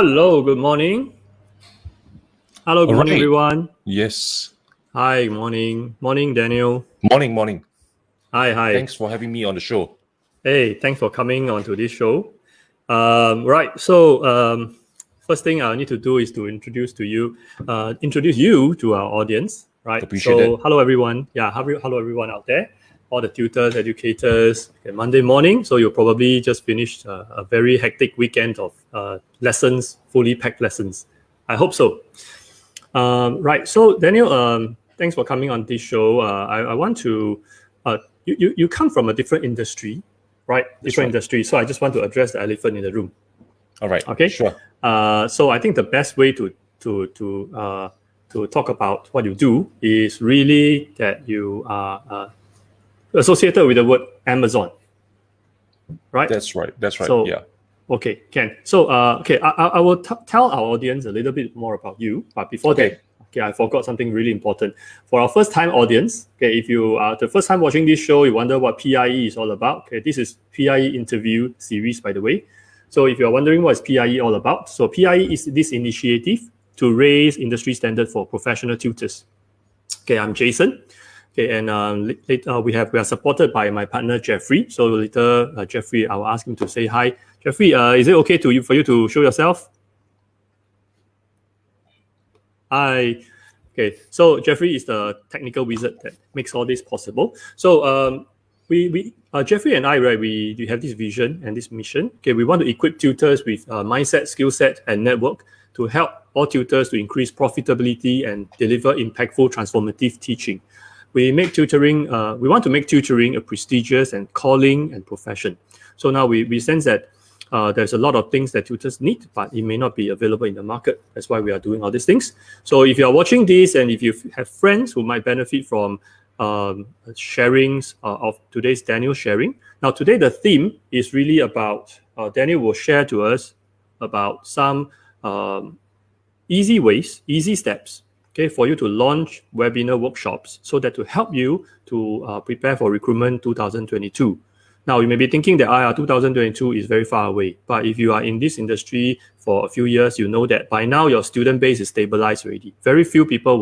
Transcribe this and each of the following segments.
Hello, good morning. Hello, good morning, everyone. Yes. Hi, morning. Morning, Daniel. Morning. Hi. Thanks for having me on the show. Hey, thanks for coming on to this show. First thing I need to do is to introduce you to our audience, right? Appreciate that. Hello, everyone. Yeah, hello, everyone out there. All the tutors, educators. Okay, Monday morning, so you'll probably just finished a very hectic weekend of lessons, fully packed lessons. I hope so. Right. So, Daniel, thanks for coming on this show. I want to. You come from a different industry, right? Industry. So I just want to address the elephant in the room. All right. Okay. Sure. So I think the best way to talk about what you do is really that you are associated with the word Amazon, right? That's right. So, yeah. Okay, Ken. So, I will tell our audience a little bit more about you. But before that, I forgot something really important. For our first-time audience, if you are the first time watching this show, you wonder what PIE is all about. Okay, this is PIE interview series, by the way. So, if you are wondering what is PIE all about, so PIE is this initiative to raise industry standard for professional tutors. Okay, I'm Jason. Okay, and later we are supported by my partner Jeffrey. So later, Jeffrey, I will ask him to say hi. Jeffrey, is it okay for you to show yourself? Hi. Okay, so Jeffrey is the technical wizard that makes all this possible. So Jeffrey and I, right, we have this vision and this mission. Okay, we want to equip tutors with mindset, skill set, and network to help all tutors to increase profitability and deliver impactful, transformative teaching. We want to make tutoring a prestigious and calling and profession. So now we sense that there's a lot of things that tutors need, but it may not be available in the market. That's why we are doing all these things. So if you are watching this and if you have friends who might benefit from sharings of today's Daniel sharing. Now today the theme is really about, Daniel will share to us about some easy steps, okay, for you to launch webinar workshops so that to help you to prepare for recruitment 2022. Now, you may be thinking that 2022 is very far away, but if you are in this industry for a few years, you know that by now your student base is stabilized already. Very few people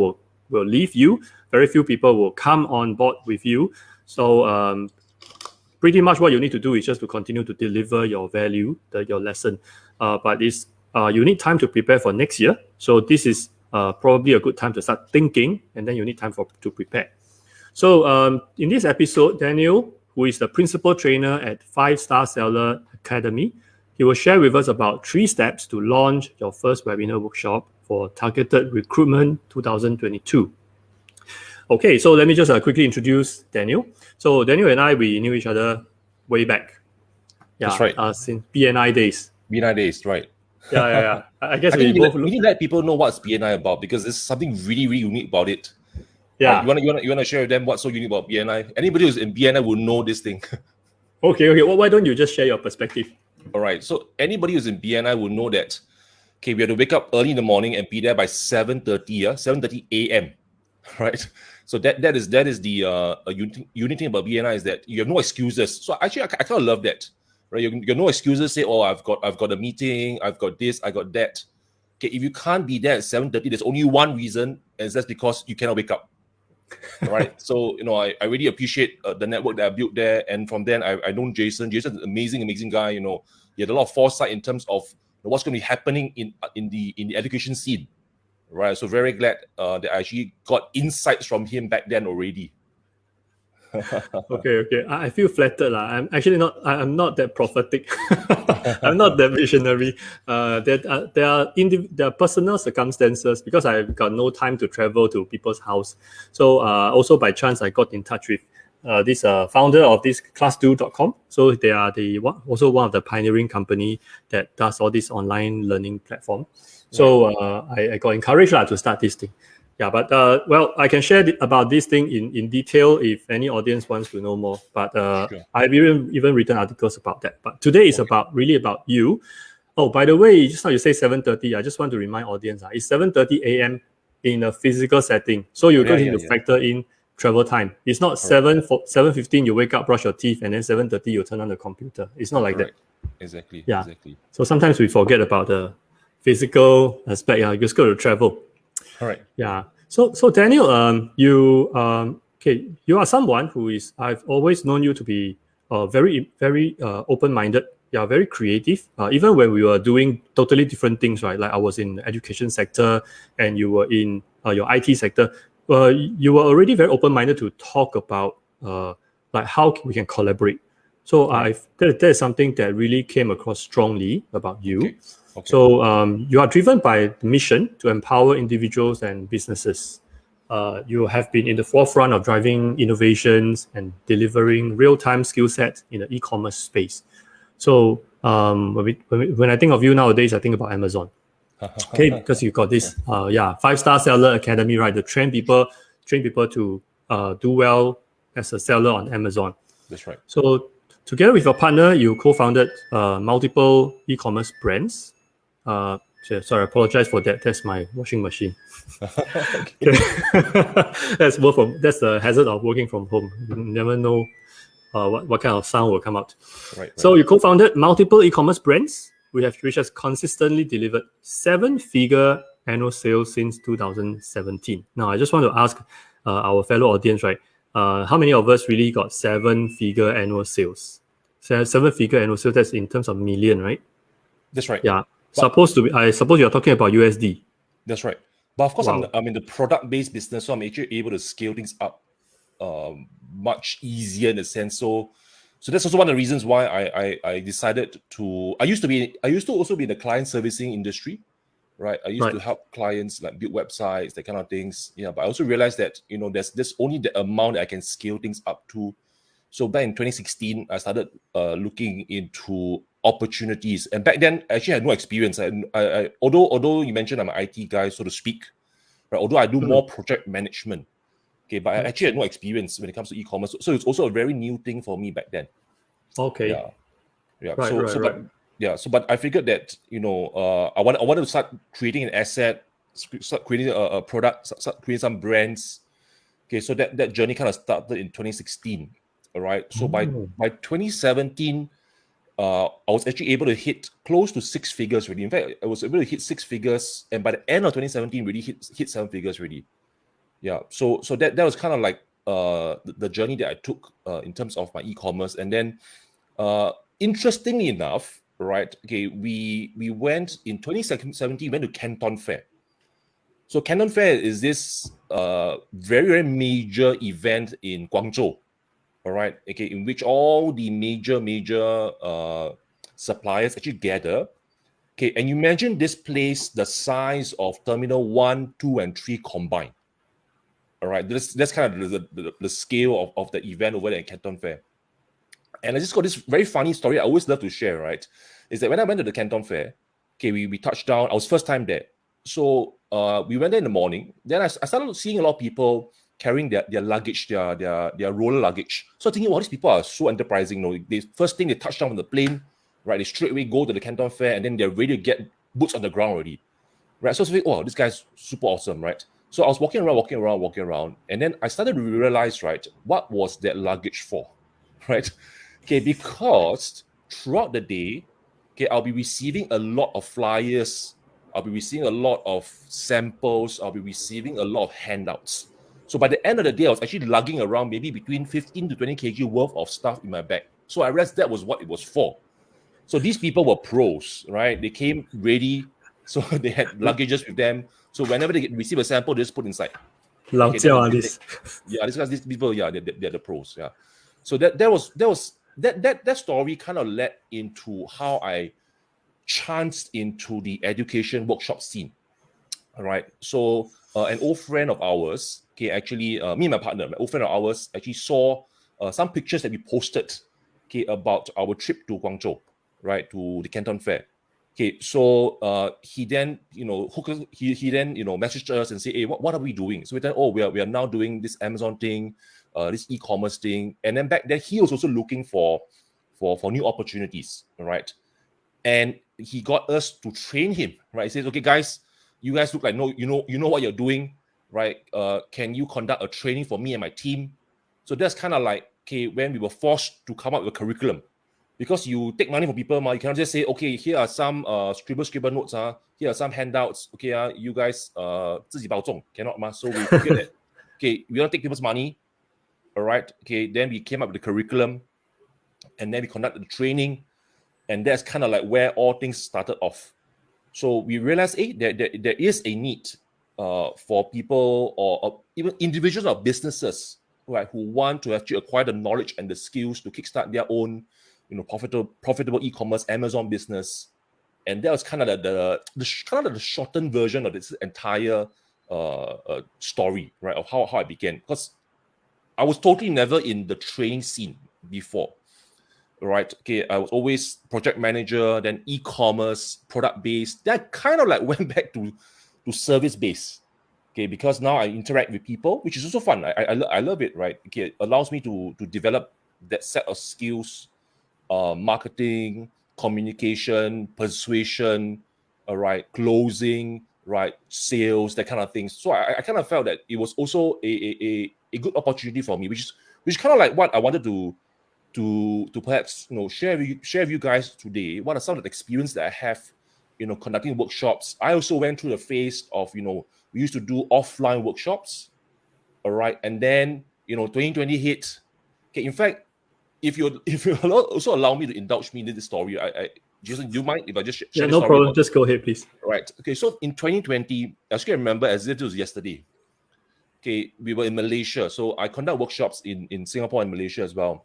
will leave you. Very few people will come on board with you. So pretty much what you need to do is just to continue to deliver your value, your lesson. But you need time to prepare for next year. So this is probably a good time to start thinking, and then you need time to prepare. So in this episode, Daniel, who is the principal trainer at 5-Star Seller Academy, he will share with us about 3 steps to launch your first webinar workshop for targeted recruitment 2022. Okay, so let me just quickly introduce Daniel. So Daniel and I, we knew each other way back. Yeah, that's right. Since BNI days. BNI days, right. Yeah. I guess we need to let people know what's BNI about, because there's something really, really unique about it. Yeah. Right? You want to share with them what's so unique about BNI? Anybody who's in BNI will know this thing. Okay. Well, why don't you just share your perspective? All right. So anybody who's in BNI will know that, okay, we have to wake up early in the morning and be there by 7:30 a.m. Right. So that is the unique thing about BNI is that you have no excuses. So actually, I kind of love that. Right. You have no excuses. Say, oh, I've got a meeting. I've got this. I got that. Okay. If you can't be there at 7:30, there's only one reason, and that's because you cannot wake up. All right. So, I really appreciate the network that I built there. And from then, I know Jason. Jason's an amazing guy. He had a lot of foresight in terms of what's going to be happening in the education scene. Right. So very glad that I actually got insights from him back then already. Okay. I feel flattered. I'm actually not. I'm not that prophetic. I'm not that visionary. There are personal circumstances because I've got no time to travel to people's house. So also by chance I got in touch with this founder of this classdo.com. So they are also one of the pioneering company that does all this online learning platform. So I got encouraged to start this thing. Yeah, but I can share about this thing in detail if any audience wants to know more. But sure. I've even written articles about that. But today is really about you. Oh, by the way, just now you say 7:30. I just want to remind audience, it's 7:30 a.m. in a physical setting. So you don't need to factor in travel time. It's not 7:15 you wake up, brush your teeth, and then 7:30 you turn on the computer. It's not like that. Exactly. So sometimes we forget about physical aspect. Yeah, you just got to travel. All right. Yeah. So Daniel, you you are someone who is, I've always known you to be very open-minded. Yeah, very creative. Even when we were doing totally different things, right? Like I was in the education sector, and you were in your IT sector. You were already very open-minded to talk about like how we can collaborate. So that is something that really came across strongly about you. Okay. Okay. So you are driven by the mission to empower individuals and businesses. You have been in the forefront of driving innovations and delivering real-time skill sets in the e-commerce space. So when I think of you nowadays, I think about Amazon. Okay, because you got this 5-star seller academy, right? To train people to do well as a seller on Amazon. That's right. So together with your partner, you co-founded multiple e-commerce brands. Sorry, I apologize for that. That's my washing machine. That's the hazard of working from home. You never know what kind of sound will come out. Right. So you co-founded multiple e-commerce brands, which has consistently delivered 7-figure annual sales since 2017. Now, I just want to ask our fellow audience, right? How many of us really got 7-figure annual sales? 7-figure annual sales, that's in terms of million, right? That's right. Yeah. I suppose you're talking about USD. That's right. But of course, Wow. I'm in the product-based business, so I'm actually able to scale things up much easier in a sense. So that's also one of the reasons why I decided to. I used to also be in the client servicing industry, right? I used to help clients like build websites, that kind of things. Yeah, but I also realized that there's only the amount that I can scale things up to. So back in 2016, I started looking into opportunities, and back then I actually had no experience. I although you mentioned I'm an IT guy, so to speak, right? Although I do more project management, okay, but I actually had no experience when it comes to e-commerce. So it's also a very new thing for me back then. Okay. Yeah. Right. But I figured that I wanted to start creating an asset, start creating a product, start creating some brands. Okay, so that journey kind of started in 2016. All right. So by 2017, I was actually able to hit close to 6 figures already. In fact, I was able to hit 6 figures, and by the end of 2017, really hit 7 figures already. Yeah. So that was kind of like the journey that I took in terms of my e-commerce. And then interestingly enough, right? Okay, we went in 2017, went to Canton Fair. So Canton Fair is this very, very major event in Guangzhou. All right. Okay, in which all the major suppliers actually gather. Okay, and you imagine this place the size of Terminal 1, 2, and 3 combined. All right, that's kind of the scale of the event over there in Canton Fair. And I just got this very funny story I always love to share, right? Is that when I went to the Canton Fair, okay, we touched down. I was first time there. So we went there in the morning. Then I started seeing a lot of people carrying their luggage, their roller luggage. So thinking, wow, these people are so enterprising. They first thing they touch down on the plane, right? They straight away go to the Canton Fair, and then they're ready to get boots on the ground already, right? So I was thinking, wow, this guy's super awesome, right? So I was walking around, and then I started to realize, right, what was that luggage for, right? Okay, because throughout the day, okay, I'll be receiving a lot of flyers, I'll be receiving a lot of samples, I'll be receiving a lot of handouts. So by the end of the day, I was actually lugging around maybe between 15 to 20 kg worth of stuff in my bag. So I realized that was what it was for. So these people were pros, right? They came ready, so they had luggages with them. So whenever they receive a sample, they just put inside. These people, they're the pros. Yeah. So that story kind of led into how I chanced into the education workshop scene. All right. So an old friend of ours, okay, actually, me and my partner, my old friend of ours, actually saw some pictures that we posted, okay, about our trip to Guangzhou, right, to the Canton Fair. Okay, so he then, messaged us and say, hey, what are we doing? So we thought, we are now doing this Amazon thing, this e-commerce thing, and then back then he was also looking for new opportunities, right? And he got us to train him, right? He says, okay, guys, you guys look like you know what you're doing, right? Can you conduct a training for me and my team? So that's kind of like, okay, when we were forced to come up with a curriculum, Because you take money from people, you cannot just say, okay, here are some scribble notes, here are some handouts, okay, you guys 自己保重, cannot, so we figured that, okay, we don't take people's money, all right, okay, then we came up with the curriculum, and then we conducted the training, and that's kind of like where all things started off. So we realized, there is a need for people or even individuals or businesses, right, who want to actually acquire the knowledge and the skills to kickstart their own, profitable e-commerce Amazon business. And that was kind of the shortened version of this entire story, right, of how I began. Because I was totally never in the training scene before. Right. Okay. I was always project manager, then e-commerce, product based. That kind of like went back to service based. Okay, because now I interact with people, which is also fun. I love it. Right. Okay, it allows me to develop that set of skills, marketing, communication, persuasion, right, closing, right, sales, that kind of things. So I kind of felt that it was also a good opportunity for me, which is kind of like what I wanted to perhaps share with you guys today. What are some of the experience that I have conducting workshops. I also went through the phase of we used to do offline workshops, all right, and then 2020 hit. Okay, in fact, if you also allow me to indulge me in this story, I Jason, do you mind if I just share Yeah, the no story problem. about, Just go ahead, please. right? Okay, so in 2020, I still remember as if it was yesterday. Okay, we were in Malaysia, so I conduct workshops in Singapore and Malaysia as well.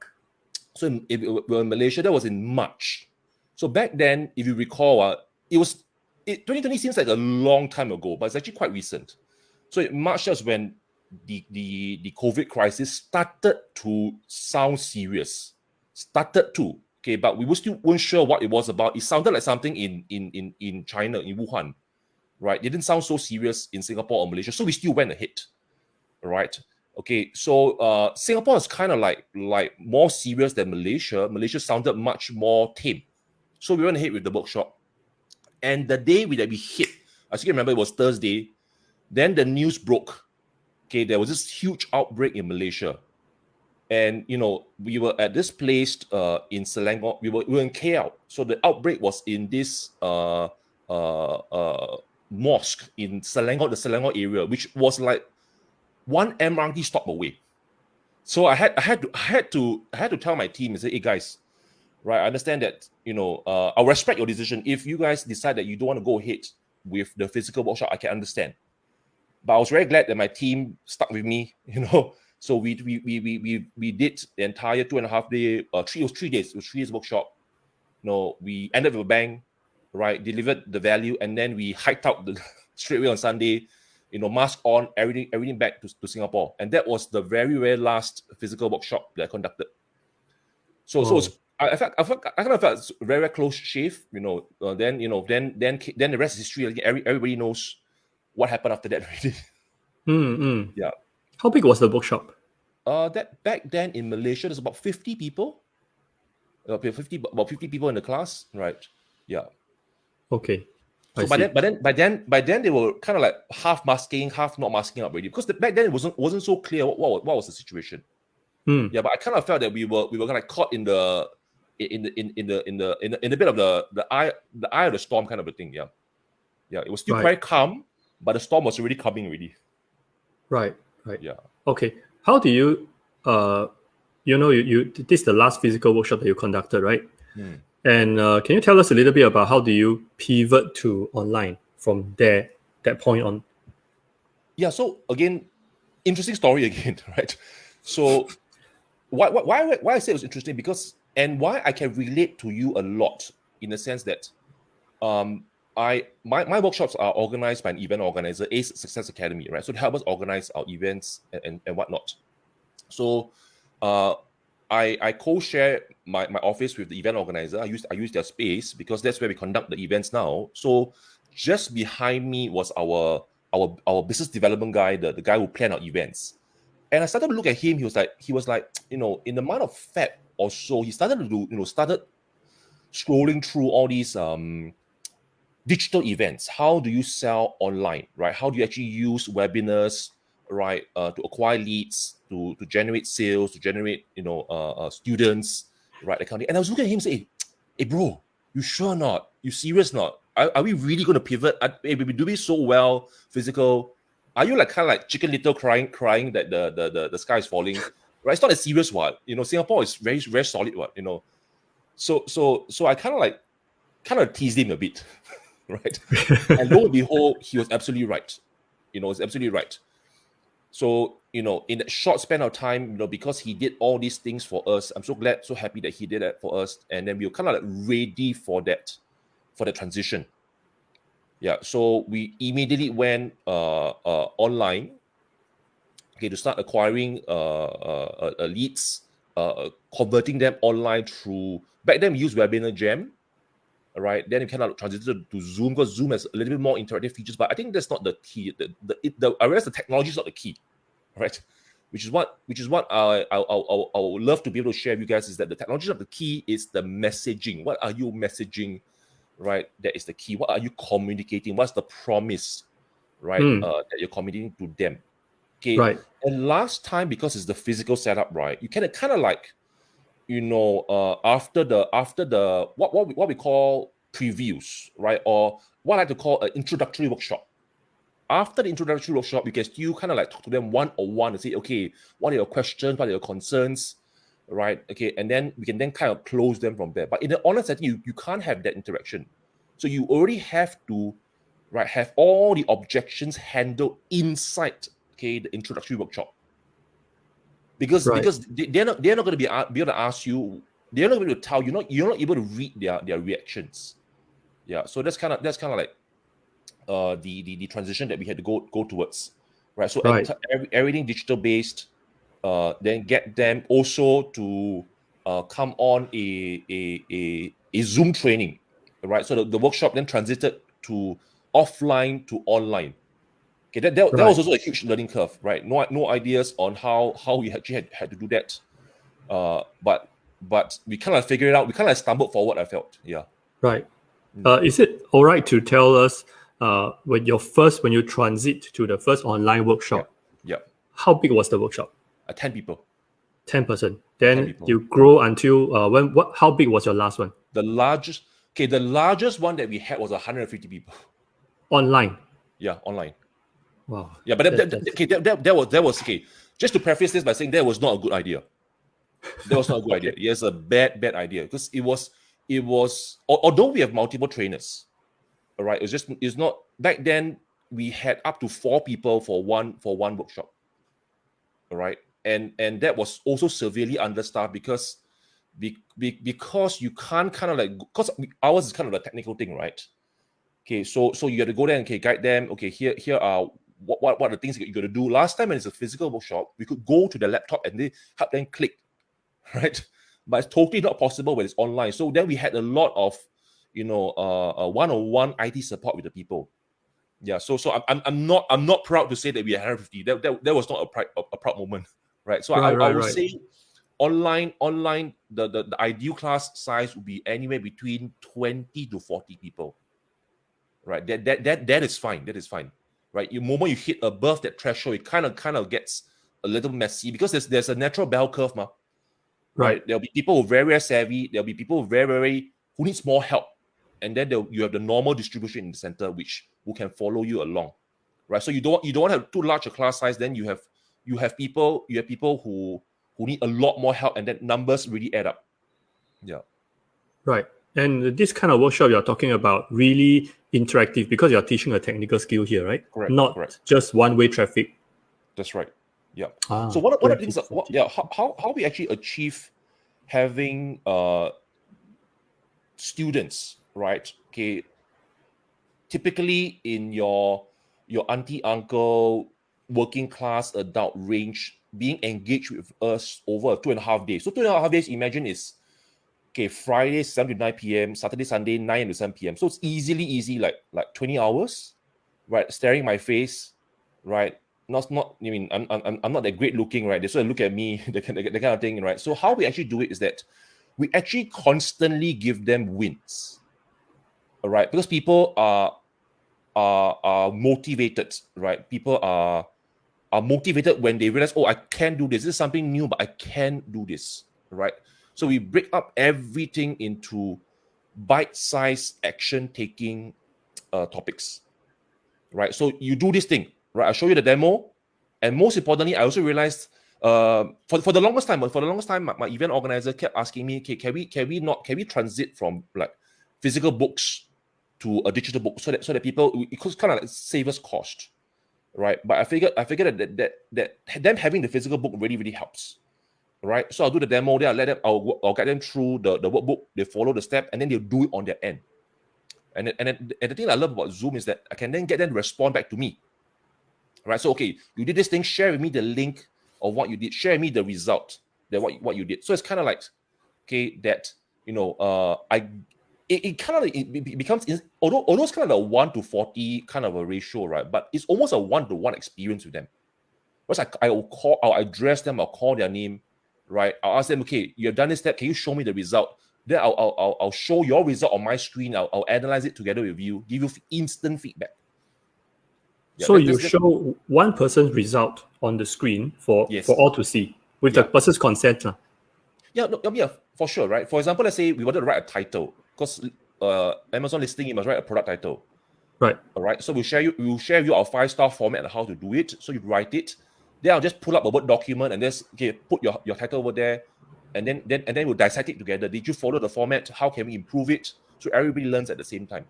So if we were in Malaysia, that was in March. So back then, if you recall, 2020 seems like a long time ago, but it's actually quite recent. So in March, that's when the COVID crisis started to sound serious. Okay, but we still weren't sure what it was about. It sounded like something in China, in Wuhan, right? It didn't sound so serious in Singapore or Malaysia, so we still went ahead, right? Okay, so Singapore is kind of like more serious than Malaysia. Malaysia sounded much more tame. So we went ahead with the workshop. And the day that we hit, I still remember it was Thursday, then the news broke. Okay, there was this huge outbreak in Malaysia. And, we were at this place in Selangor. We were in KL. So the outbreak was in this mosque in Selangor, the Selangor area, which was like one MRT stop away. So I had to tell my team and say, hey guys, right, I understand that I'll respect your decision. If you guys decide that you don't want to go ahead with the physical workshop, I can understand. But I was very glad that my team stuck with me. So we did the entire 2.5 day, it was 3 days. It was 3 days workshop. We ended with a bang, right? Delivered the value, and then we hiked out straight away on Sunday. Mask on, everything back to Singapore. And that was the very, very last physical workshop that I conducted. So I kind of felt very, very close shave, then the rest is history. Everybody knows what happened after that already. Yeah. How big was the workshop? That back then in Malaysia, there's about 50 people. About 50 people in the class, right? Yeah. Okay. So by then they were kind of like half masking, half not masking up already, because back then it wasn't so clear what was the situation. Yeah, but I kind of felt that we were kind of caught in the bit of the eye of the storm kind of a thing. Yeah, it was still quite calm, but the storm was already coming already. Right. Yeah. Okay. How do you this is the last physical workshop that you conducted, right? And can you tell us a little bit about how do you pivot to online from that point on? Yeah. So again, interesting story again, right? So why I say it was interesting, because and why I can relate to you a lot, in the sense that my workshops are organized by an event organizer, Ace Success Academy, right? So to help us organize our events and whatnot. So I co-share my office with the event organizer. I use their space because that's where we conduct the events now. So just behind me was our business development guy, the guy who planned our events. And I started to look at him. He was like, in the month of Feb or so, he started scrolling through all these digital events. How do you sell online, right? How do you actually use webinars, right, to acquire leads, to generate sales, to generate students, right? That kind of thing. And I was looking at him say, hey bro, you sure not? You serious not? Are we really going to pivot? We've been doing so well, physical. Are you like kind of like Chicken Little crying that the sky is falling? Right? It's not a serious one. Singapore is very, very solid one, So I kind of teased him a bit, right? And lo and behold, he was absolutely right. It's absolutely right. So, in that short span of time, because he did all these things for us, I'm so glad, so happy that he did that for us. And then we were kind of like ready for the transition. Yeah. So we immediately went online, to start acquiring leads, converting them online through, back then we used Webinar Jam. All right, then it kind of transited to Zoom, because Zoom has a little bit more interactive features, but I think that's not the key. I realize the technology is not the key, right? Which is what I would love to be able to share with you guys, is that the technology is not the key, is the messaging. What are you messaging, right? That is the key. What are you communicating? What's the promise, right? That you're communicating to them. Okay. Right. And last time, because it's the physical setup, right? You kind of like, after the what we call previews, right? Or what I like to call an introductory workshop. After the introductory workshop, you can still kind of like talk to them one-on-one and say, okay, what are your questions? What are your concerns? Right? Okay. And then we can then kind of close them from there. But in the online setting, you can't have that interaction. So you already have to, right, have all the objections handled inside, the introductory workshop. Because they're not going to be able to ask you, they're not going to tell you, you're not able to read their reactions. Yeah. So that's kind of like the transition that we had to go towards, right? So everything digital based, then get them also to come on a Zoom training, right? So the workshop then transited to offline to online. Okay, that was also a huge learning curve, right? No ideas on how we actually had to do that, but we kind of figured it out. We kind of stumbled forward, I felt. Yeah. Right. Is it all right to tell us when you transit to the first online workshop? Yeah. How big was the workshop? 10 people. 10%. Then you grow until how big was your last one? The largest one that we had was 150 people. Online. Yeah, online. Wow. Yeah, but that was okay. Just to preface this by saying that was not a good idea. That was not a good idea. It's a bad idea, because it was although we have multiple trainers, all right. It's not, back then we had up to 4 people for one workshop. All right. And that was also severely understaffed because you can't kind of like, because ours is kind of a technical thing, right? Okay, so you got to go there and guide them. Okay, here are what are the things that you got to do. Last time when it's a physical workshop, we could go to the laptop and they help them click, right? But it's totally not possible when it's online. So then we had a lot of one-on-one IT support with the people. Yeah, so I'm not proud to say that we had 150. That was not a proud moment, right? So I would say online the ideal class size would be anywhere between 20 to 40 people. Right, that is fine. That is fine, right? The moment you hit above that threshold, it kind of gets a little messy, because there's a natural bell curve, right? There'll be people who are very, very savvy. There'll be people who needs more help, and then you have the normal distribution in the center, who can follow you along, right? So you don't want to have too large a class size. Then you have people who need a lot more help, and then numbers really add up. Yeah. Right. And this kind of workshop you're talking about really interactive, because you're teaching a technical skill here, right? Correct. Just one-way traffic. That's right. Yeah. So what are the things how we actually achieve having students, right? Okay. Typically in your auntie, uncle, working class adult range being engaged with us over 2.5 days. So 2.5 days, imagine, is Friday 7 to 9 p.m., Saturday, Sunday 9 to 7 p.m. So it's easy, like 20 hours, right? Staring my face, right? Not. I mean, I'm not that great looking, right? They sort of look at me, the kind of thing, right? So how we actually do it is that we actually constantly give them wins, all right? Because people are motivated, right? People are motivated when they realize, oh, I can do this. This is something new, but I can do this, right? So we break up everything into bite-sized action-taking topics, right? So you do this thing, right? I'll show you the demo, and most importantly, I also realized for the longest time, my event organizer kept asking me, okay, can we transit from like physical books to a digital book so that people, it could kind of like save us cost, right? But I figured that them having the physical book really helps, right? So I'll do the demo there. I'll get them through the workbook. They follow the step, and then they'll do it on their end. And the thing I love about Zoom is that I can then get them to respond back to me, right? So okay, you did this thing. Share with me the link of what you did. Share with me the result that what you did. So it's kind of like, okay, that it kind of it becomes, although it's kind of a 1:40 kind of a ratio, right? But it's almost a 1-to-1 experience with them. Because I'll address them, I'll call their name, right? I'll ask them, okay, you have done this step, can you show me the result? Then I'll show your result on my screen. I'll analyze it together with you, give you instant feedback. Yeah, so you show one person's result on the screen for all to see with the person's consent. Yeah, for sure, right? For example, let's say we wanted to write a title, because Amazon listing, you must write a product title. Right. All right. So we'll share with you our 5-star format and how to do it. So you write it. Then I'll just pull up a Word document and just put your title over there, and then we'll dissect it together. Did you follow the format? How can we improve it? So everybody learns at the same time.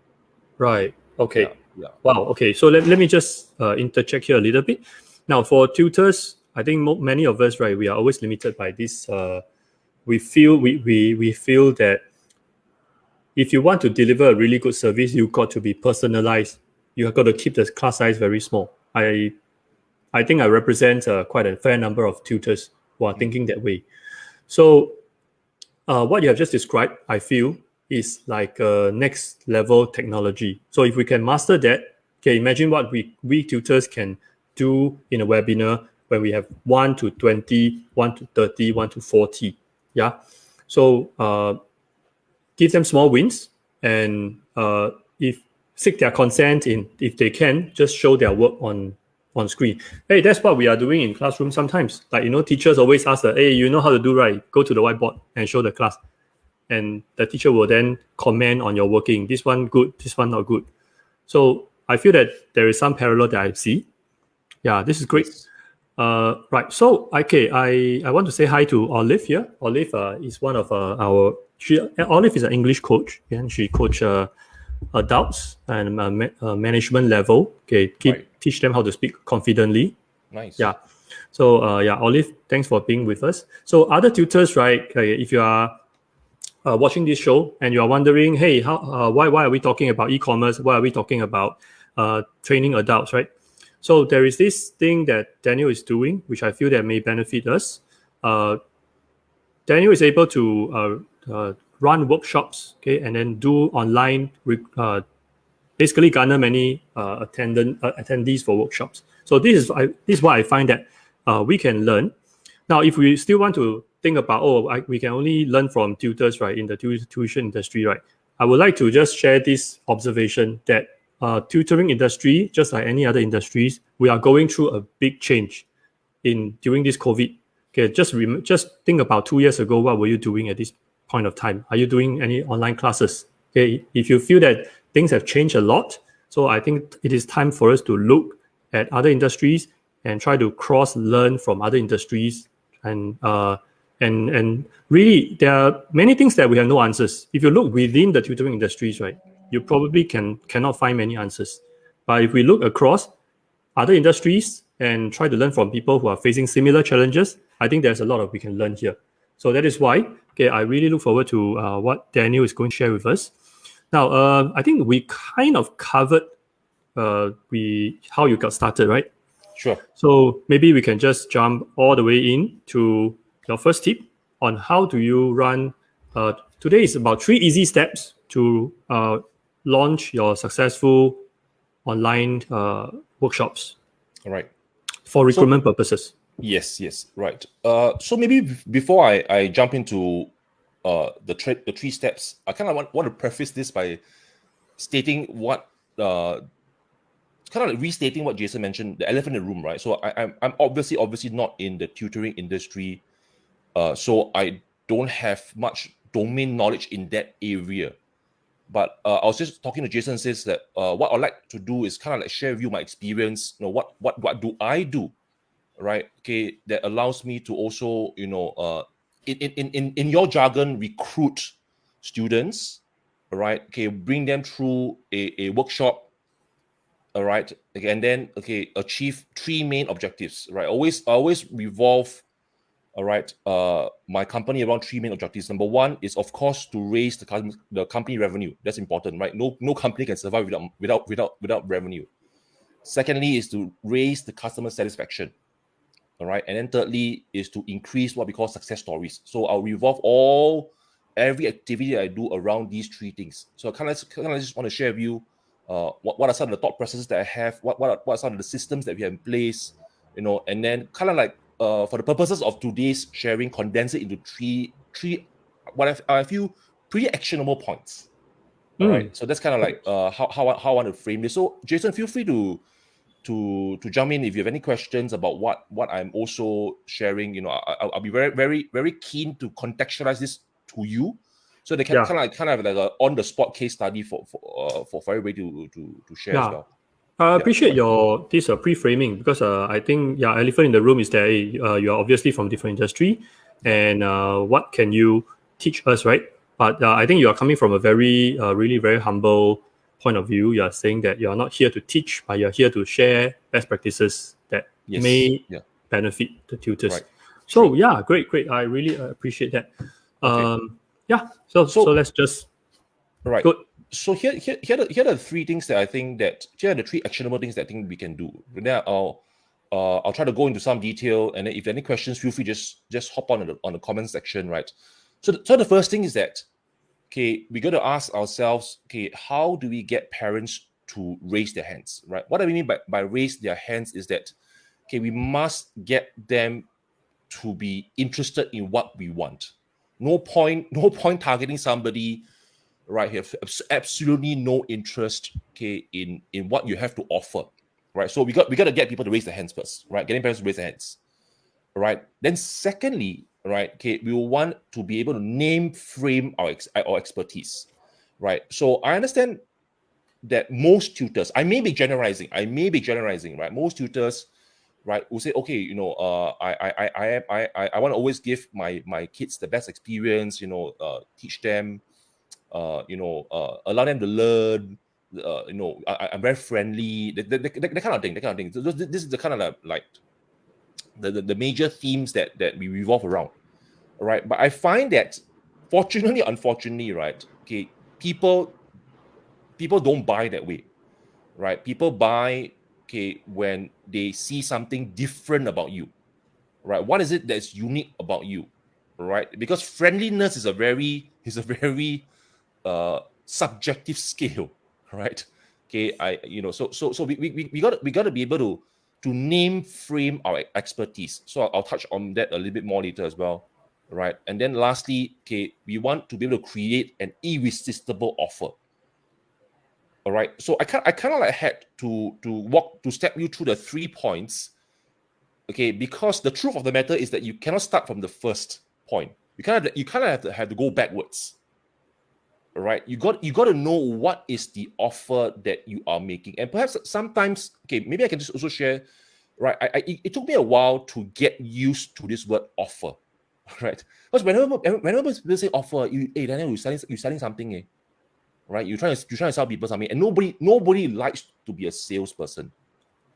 Right. Okay. Yeah. Wow. Okay. So let me just interject here a little bit. Now, for tutors, I think many of us, right, we are always limited by this. We feel that if you want to deliver a really good service, you've got to be personalized. You have got to keep the class size very small. I think I represent quite a fair number of tutors who are thinking that way. So what you have just described, I feel, is like a next level technology. So if we can master that, okay, imagine what we tutors can do in a webinar when we have 1 to 20, 1 to 30, 1 to 40. Yeah. So give them small wins, and if seek their consent, if they can, just show their work on screen. Hey, that's what we are doing in classroom sometimes. Like, teachers always ask, hey, you know how to do, right? Go to the whiteboard and show the class. And the teacher will then comment on your working. This one good, this one not good. So I feel that there is some parallel that I see. Yeah, this is great. Right. So, okay, I want to say hi to Olive here. Olive is one of Olive is an English coach, and she coaches adults and management level. Okay, teach them how to speak confidently. Nice. Yeah. So Olive, thanks for being with us. So other tutors, right? If you are watching this show and you are wondering, hey, why are we talking about e-commerce? Why are we talking about training adults, right? So there is this thing that Daniel is doing, which I feel that may benefit us. Daniel is able to run workshops, okay, and then do online, basically garner many attendees for workshops. So this is what I find that we can learn. Now, if we still want to think about, we can only learn from tutors, right, in the tuition industry, right? I would like to just share this observation that tutoring industry, just like any other industries, we are going through a big change during this COVID. Okay, just think about 2 years ago, what were you doing at this point of time? Are you doing any online classes? Okay, if you feel that things have changed a lot, so I think it is time for us to look at other industries and try to cross-learn from other industries. And really, there are many things that we have no answers. If you look within the tutoring industries, right, you probably cannot find many answers. But if we look across other industries and try to learn from people who are facing similar challenges, I think there's a lot we can learn here. So that is why, okay, I really look forward to what Daniel is going to share with us. Now, I think we kind of covered how you got started, right? Sure. So maybe we can just jump all the way in to your first tip on how do you run. Today is about 3 easy steps to launch your successful online workshops. All right. For recruitment purposes. Yes, right. So maybe before I jump into the 3 steps, I kind of want to preface this by stating what kind of restating what Jason mentioned, the elephant in the room, right? So I'm obviously not in the tutoring industry, so I don't have much domain knowledge in that area. But I was just talking to Jason, says that what I'd like to do is kind of like share with you my experience. You know, what do I do, right? Okay, that allows me to also, you know, in your jargon, recruit students, right? Okay, bring them through a workshop, all right, okay, and then achieve 3 main objectives, right? Always revolve, all right, my company around 3 main objectives. Number 1 is, of course, to raise the company revenue. That's important, right? No company can survive without revenue. Secondly is to raise the customer satisfaction, all right, and then thirdly is to increase what we call success stories. So I'll revolve every activity I do around these 3 things. So I kind of just want to share with you what are some of the thought processes that I have, what are some of the systems that we have in place, you know, and then kind of like for the purposes of today's sharing, condense it into three what I feel pretty actionable points. All right, so that's kind of like how I want to frame this. So Jason, feel free to jump in if you have any questions about what I'm also sharing. You know, I'll be very keen to contextualize this to you, so they can kind of like a on the spot case study for everybody to share as well. I appreciate your this pre-framing, because I think elephant in the room is that you are obviously from different industry, and what can you teach us, right? But I think you are coming from a very really very humble point of view. You are saying that you are not here to teach, but you are here to share best practices that may benefit the tutors. Right. So great. I really appreciate that. So let's just Good. So here are the 3 things that I think that here are the 3 actionable things that I think we can do. Then I'll try to go into some detail, and then if there are any questions, feel free just hop on the comment section, right? So the first thing is that we got to ask ourselves, how do we get parents to raise their hands, right? What I mean by raise their hands is that we must get them to be interested in what we want. No point targeting somebody, right, who have absolutely no interest in what you have to offer, right? So we got to get people to raise their hands first, right? Getting parents to raise their hands, right? Then secondly, right, we will want to be able to name frame our expertise, right? So I understand that most tutors, I may be generalizing, right? Most tutors, right, will say, okay, you know, I want to always give my kids the best experience, you know, teach them, allow them to learn. You know, I'm very friendly. That kind of thing. This is the kind of like the major themes that we revolve around, right? But I find that, unfortunately, right? People don't buy that way, right? People buy when they see something different about you, right? What is it that's unique about you, right? Because friendliness is a very subjective scale, right? So we got to be able to name frame our expertise. So I'll touch on that a little bit more later as well, right? And then lastly, we want to be able to create an irresistible offer. All right. So I kind of like had to step you through the 3 points, because the truth of the matter is that you cannot start from the first point. You kind of have to go backwards. Right, you got to know what is the offer that you are making, and perhaps sometimes, maybe I can just also share, right? It took me a while to get used to this word offer, right? Because whenever people say offer, Daniel, you're selling something, right? You're trying to sell people something, and nobody likes to be a salesperson.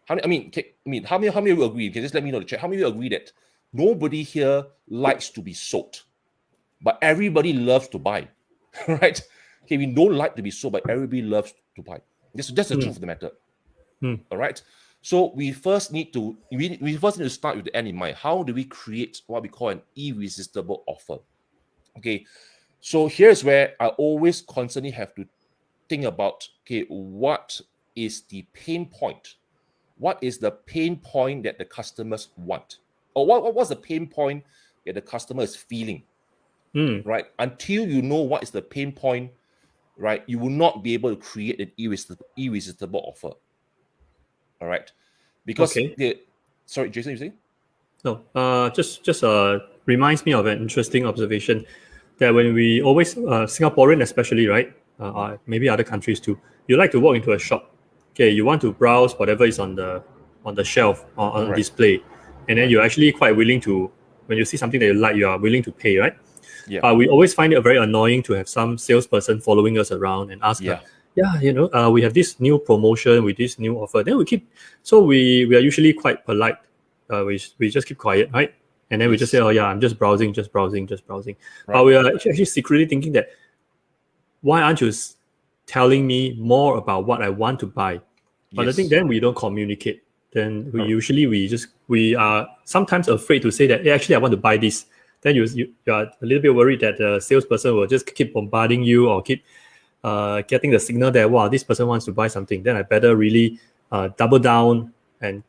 How many of you agree? Can you just let me know in the chat? How many of you agree that nobody here likes to be sold, but everybody loves to buy? Right? We don't like to be sold, but everybody loves to buy. That's the truth of the matter. All right. So we first need to start with the end in mind. How do we create what we call an irresistible offer? So here's where I always constantly have to think about, what is the pain point? What is the pain point that the customers want? Or what's the pain point that the customer is feeling? Right? Until you know what is the pain point, right, you will not be able to create an irresistible offer. All right? Because sorry, Jason, you saying? No, just reminds me of an interesting observation that when we always Singaporean especially, right, maybe other countries too, you like to walk into a shop. Okay, you want to browse whatever is on the shelf or on Right. display, and then Right. you're actually quite willing to, when you see something that you like, you are willing to pay, right? Yeah. But we always find it very annoying to have some salesperson following us around and ask, Yeah. yeah, we have this new promotion with this new offer. Then we are usually quite polite. We just keep quiet, right? And then we just say, Yes. oh yeah, I'm just browsing, just browsing, just browsing. But Right. we are actually secretly thinking that, why aren't you telling me more about what I want to buy? But I think Yes. then we don't communicate. Then we are sometimes afraid to say that, hey, actually I want to buy this. Then you are a little bit worried that the salesperson will just keep bombarding you or keep getting the signal that, wow, this person wants to buy something. Then I better really double down and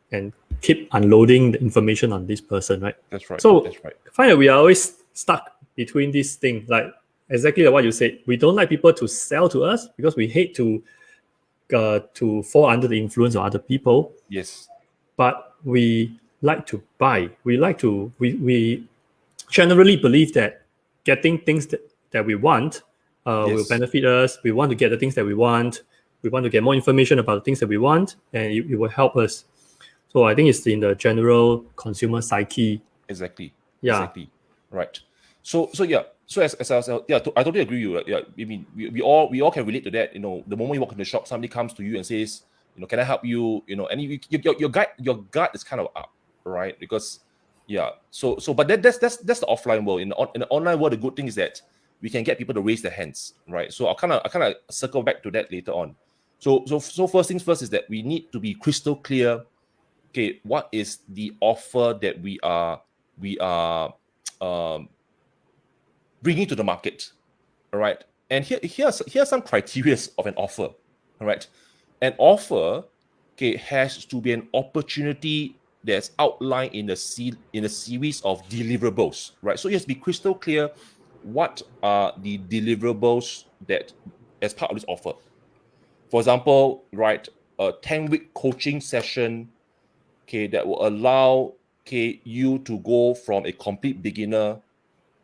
keep unloading the information on this person, right? That's right. So That's right. I find that we are always stuck between these things, like exactly like what you said. We don't like people to sell to us because we hate to fall under the influence of other people, Yes. but we like to buy. We generally believe that getting things that we want will Yes. benefit us. We want to get the things that we want. We want to get more information about the things that we want, and it will help us. So I think it's in the general consumer psyche. Exactly. Yeah. Exactly. Right. So yeah. So as I was, yeah, I totally agree with you. Yeah. I mean, we all can relate to that. The moment you walk in the shop, somebody comes to you and says, can I help you? And your gut is kind of up, right? Because yeah. So but that's the offline world. In the online world, the good thing is that we can get people to raise their hands, right? So I kind of circle back to that later on. So first things first is that we need to be crystal clear. Okay, what is the offer that we are um, bringing to the market? All right, and here's some criteria of an offer. All right, an offer, okay, has to be an opportunity that's outlined in a series of deliverables. Right, so you have to be crystal clear what are the deliverables that as part of this offer. For example, right, a 10-week coaching session, okay, that will allow, okay, you to go from a complete beginner,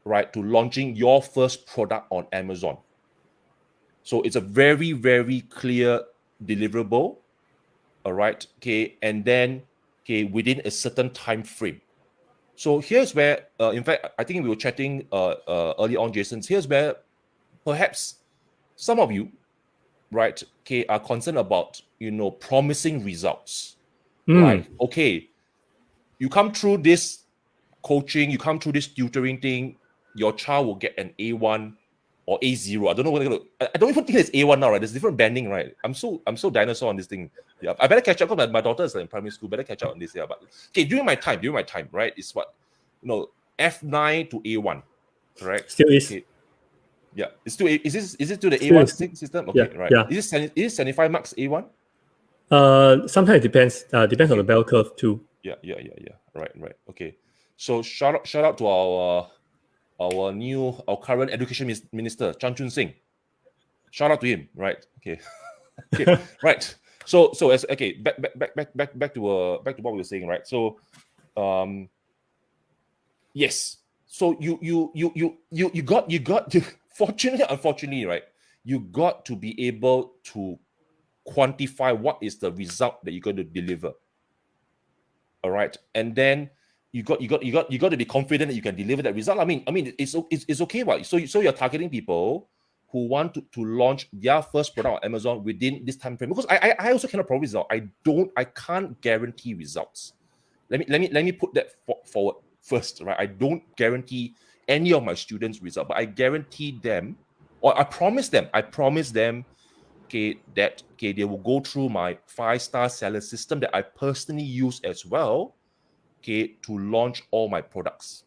right, to launching your first product on Amazon. So it's a very, very clear deliverable, all right, okay, and then, okay, within a certain time frame. So here's where, in fact, I think we were chatting early on, Jason. Here's where perhaps some of you, right, okay, are concerned about, promising results. Mm. Like, okay, you come through this coaching, you come through this tutoring thing, your child will get an A1 or A0. I don't know what I don't even think it's A1 now, right? There's different banding, right? I'm so dinosaur on this thing. Yeah, I better catch up because my daughter is in primary school. Better catch up on this. Yeah, but okay, during my time, right? It's what F9 to A1, correct? Still is. Okay, yeah. It's still is it to the Still A1 is. system? Yeah. Okay, right. Yeah. Is it 75 marks A1? Sometimes it depends. Depends on the Okay. bell curve too. Yeah. Right. Okay. So shout out to our current education minister, Chan Chun Sing. Shout out to him, right? Okay. Okay, right. So as okay, back to what we were saying, right? So yes. So you got fortunately, unfortunately, right? You got to be able to quantify what is the result that you're going to deliver. All right. And then you got to be confident that you can deliver that result. I mean, it's okay, right? So you're targeting people who want to launch their first product on Amazon within this time frame. Because I also cannot promise result. I can't guarantee results. Let me put that forward first, right? I don't guarantee any of my students' result, but I guarantee them, or I promise them, okay, that okay, they will go through my 5-star seller system that I personally use as well, okay, to launch all my products.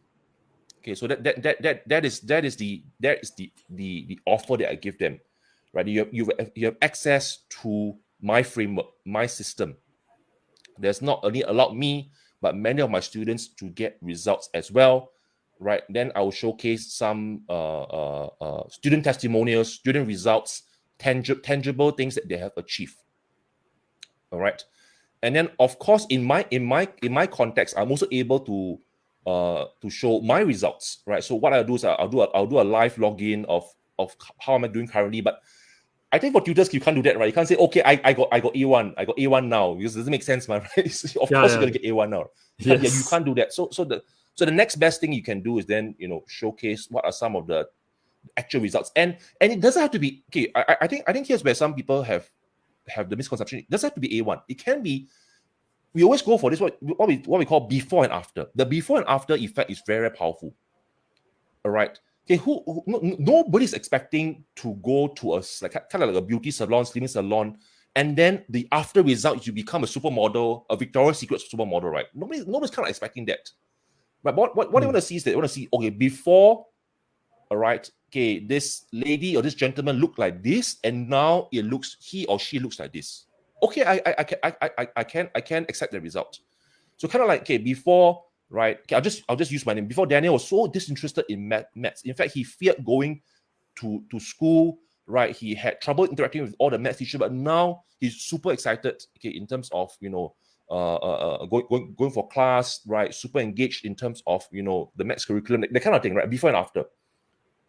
Okay, so that is the offer that I give them, right? You have access to my framework, my system. There's not only allowed me, but many of my students to get results as well, right? Then I will showcase some student testimonials, student results, tangible things that they have achieved. All right. And then of course in my context, I'm also able to to show my results, right? So what I'll do is I'll do a live login of how am I doing currently. But I think for tutors you can't do that, right? You can't say, okay, I got A1, I got A1 now, because it doesn't make sense, man. Right? Of course you're gonna get A1 now. You can't do that. So the next best thing you can do is then showcase what are some of the actual results, and it doesn't have to be okay. I think here's where some people have the misconception. It doesn't have to be A1. It can be. We always go for this what we call before and after. The before and after effect is very, very powerful. All right. Okay. Nobody's expecting to go to a kind of like a beauty salon, slimming salon, and then the after result you become a supermodel, a Victoria's Secret supermodel, right? Nobody's kind of expecting that. But what they want to see is that they want to see, okay, before, all right, okay, this lady or this gentleman looked like this, and now he or she looks like this. Okay, I can accept the result. So kind of like, okay, before, right? Okay, I'll just use my name. Before, Daniel was so disinterested in maths. In fact, he feared going to school, right? He had trouble interacting with all the maths teachers, but now he's super excited, okay, in terms of going for class, right? Super engaged in terms of the maths curriculum, that kind of thing, right? Before and after.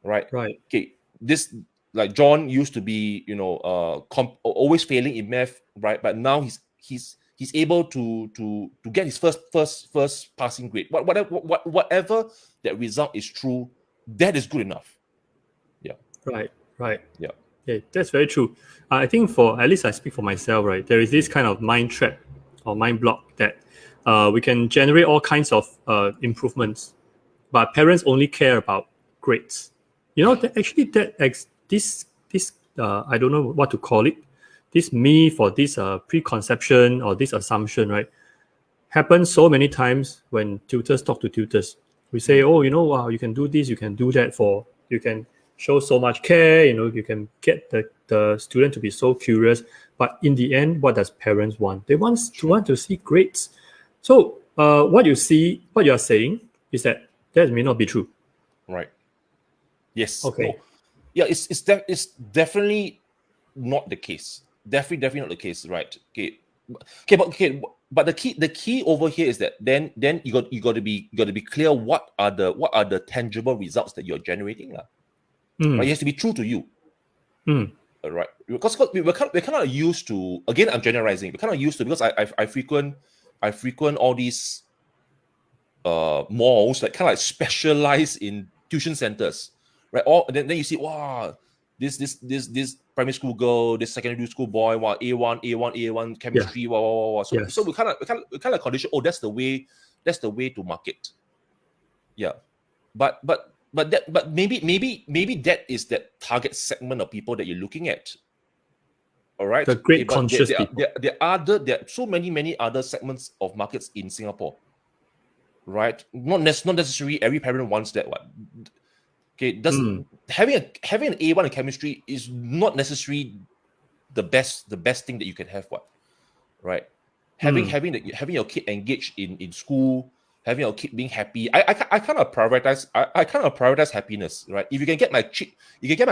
Right. Okay. This, like, John used to be, always failing in math, right? But now he's able to get his first passing grade. Whatever that result is true, that is good enough. Yeah. Right. Yeah. Okay, that's very true. I think at least I speak for myself, right? There is this kind of mind trap or mind block that we can generate all kinds of improvements, but parents only care about grades. This I don't know what to call it. This preconception or this assumption, right, happens so many times when tutors talk to tutors. We say, oh, wow, you can do this, you can do that you can show so much care, you can get the student to be so curious. But in the end, what does parents want? They want to see grades. So what you are saying is that may not be true. Right. Yes. Okay. No. Yeah, it's definitely not the case. Definitely not the case, right? But the key over here is that then you got to be clear what are the tangible results that you're generating, right? It has to be true to you. Right? Because we're kind of used to, again, I'm generalizing. We're kind of used to, because I frequent all these malls that kind of like specialize in tuition centers, right? Then you see, wow, this primary school girl, this secondary school boy, wow, A1 chemistry, wow. So we kind of condition, oh, that's the way to market. Yeah. But maybe that is that target segment of people that you're looking at. All right. The great conscious people. There are so many other segments of markets in Singapore. Right? Not necessarily every parent wants that one. Okay, having an A1 in chemistry is not necessarily the best thing that you can have. What? Right? Having your kid engaged in school, having your kid being happy. I kind of prioritize happiness, right? If you can get my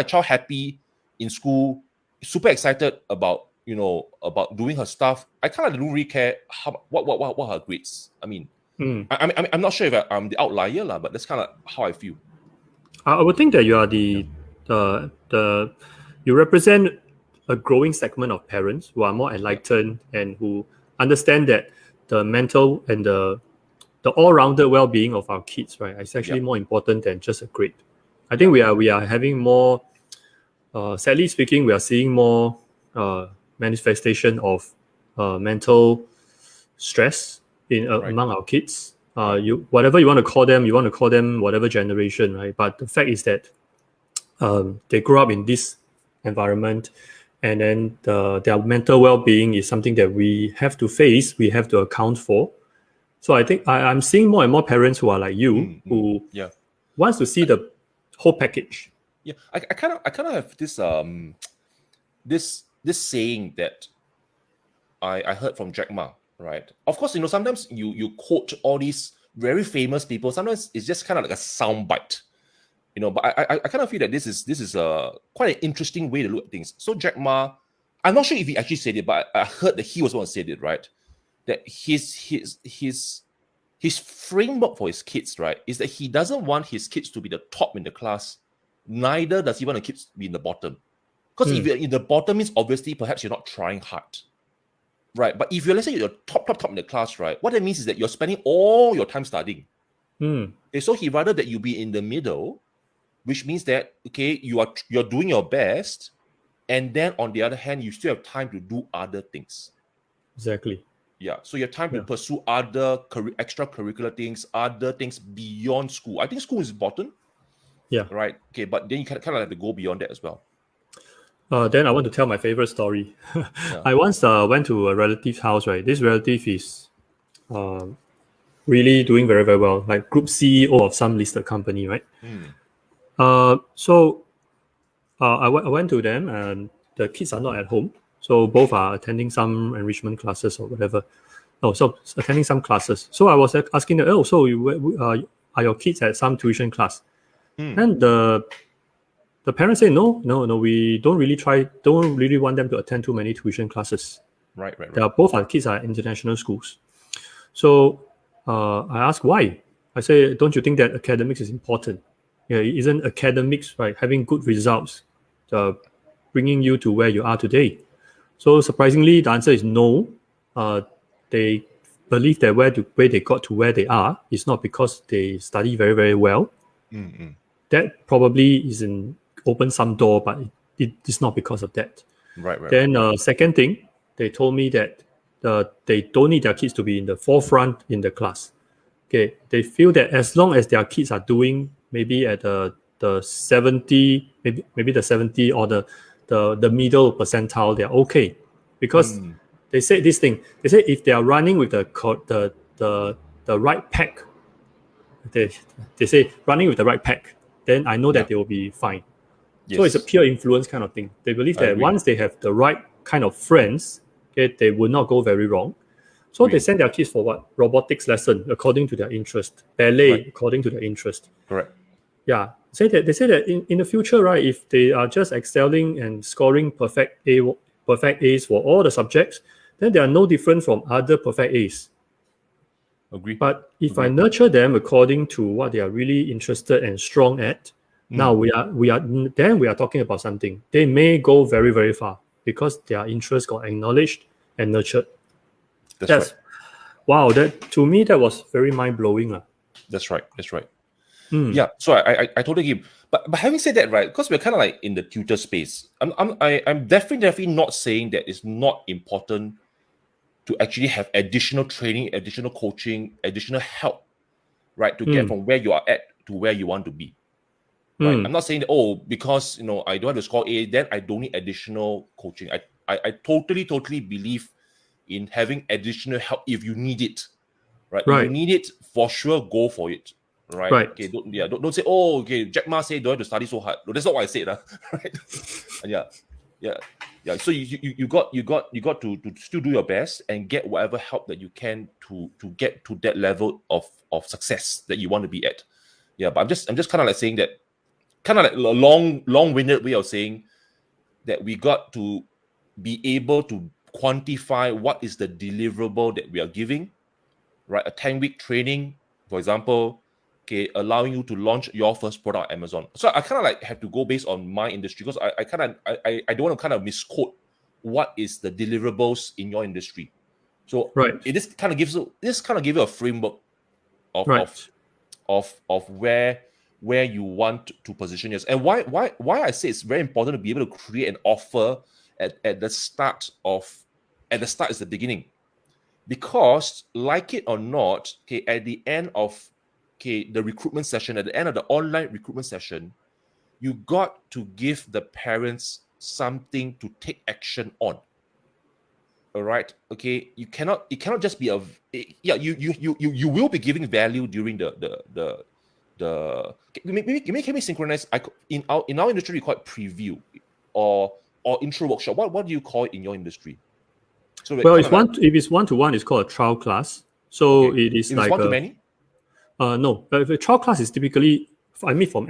child happy in school, super excited about doing her stuff, I kind of don't really care what her grades. I mean, I'm not sure if I'm the outlier, but that's kind of how I feel. I would think that you are you represent a growing segment of parents who are more enlightened and who understand that the mental and the all-rounded well-being of our kids, right, is actually more important than just a grade. I think we are having more, sadly speaking, we are seeing more manifestation of mental stress among our kids. Whatever you want to call them whatever generation, right? But the fact is that they grow up in this environment, and then their mental well-being is something that we have to face, we have to account for. So I think I'm seeing more and more parents who are like you, who wants to see the whole package. Yeah, I kind of have this saying that I heard from Jack Ma, right? Of course, sometimes you quote all these very famous people. Sometimes it's just kind of like a soundbite, But I kind of feel that this is quite an interesting way to look at things. So Jack Ma, I'm not sure if he actually said it, but I heard that he was the one who said it, right? That his his framework for his kids, right, is that he doesn't want his kids to be the top in the class. Neither does he want the kids to be in the bottom. Because if you're in the bottom, means obviously perhaps you're not trying hard. Right. But if you're, let's say you're top in the class, right, what that means is that you're spending all your time studying. Okay, so he rather that you be in the middle, which means that, okay, you're doing your best, and then on the other hand, you still have time to do other things. Exactly. Yeah. So you have time to pursue other extracurricular things, other things beyond school. I think school is important. Yeah. Right. Okay. But then you kind of have to go beyond that as well. Then I want to tell my favorite story. I once went to a relative's house, right? This relative is really doing very, very well, like group CEO of some listed company, right? So I went to them, and the kids are not at home. So both are attending some enrichment classes or whatever. So attending some classes. So I was asking them, are your kids at some tuition class? And the parents say, no, we don't really want them to attend too many tuition classes. Right. Both our kids are international schools. So I asked why. I say, don't you think that academics is important? Yeah, isn't academics, right, having good results, bringing you to where you are today? So surprisingly, the answer is no. They believe that where they got to where they are is not because they study very, very well. That probably isn't open some door, but it is not because of that. Right. Then second thing, they told me that they don't need their kids to be in the forefront in the class. Okay, they feel that as long as their kids are doing maybe at the 70, maybe the 70 or the middle percentile, they're okay, because they say this thing. They say if they are running with the right pack, they say running with the right pack, then I know that they will be fine. Yes. So it's a peer influence kind of thing. They believe that once they have the right kind of friends, okay, they will not go very wrong. So they send their kids for what? Robotics lesson according to their interest, ballet according to their interest. Correct. Yeah. They say that in the future, right, if they are just excelling and scoring perfect A's for all the subjects, then they are no different from other perfect A's. Agree. But if I nurture them according to what they are really interested and strong at, now we are talking about something. They may go very, very far because their interests got acknowledged and nurtured. That's right. Wow, that to me that was very mind-blowing. That's right. Yeah, so I totally agree. But having said that, right, because we're kind of like in the tutor space, I'm definitely not saying that it's not important to actually have additional training, additional coaching, additional help, right, to get from where you are at to where you want to be. Right? I'm not saying that, because I don't have to score A, then I don't need additional coaching. I totally believe in having additional help if you need it. Right? If you need it, for sure, go for it. Right. Okay. Don't say, Jack Ma said don't have to study so hard. No, that's not what I said. Right. Yeah. So you got to still do your best and get whatever help that you can to get to that level of success that you want to be at. Yeah. But I'm just kind of like saying that, kind of like a long-winded way of saying that we got to be able to quantify what is the deliverable that we are giving. Right. A 10-week training, for example. Okay, allowing you to launch your first product on Amazon. So I kind of like have to go based on my industry, because I don't want to kind of misquote what is the deliverables in your industry. So this kind of gives you a framework of where you want to position yourself, and why I say it's very important to be able to create an offer at the start is the beginning, because like it or not, okay, at the end of the recruitment session, at the end of the online recruitment session, you got to give the parents something to take action on. All right. Okay. It cannot just be you will be giving value during the maybe can we synchronize? In our industry we call it preview or intro workshop. What do you call it in your industry? So if it's one-to-one, it's called a trial class. So it is like one-to-many. No, but the trial class is typically, I speak for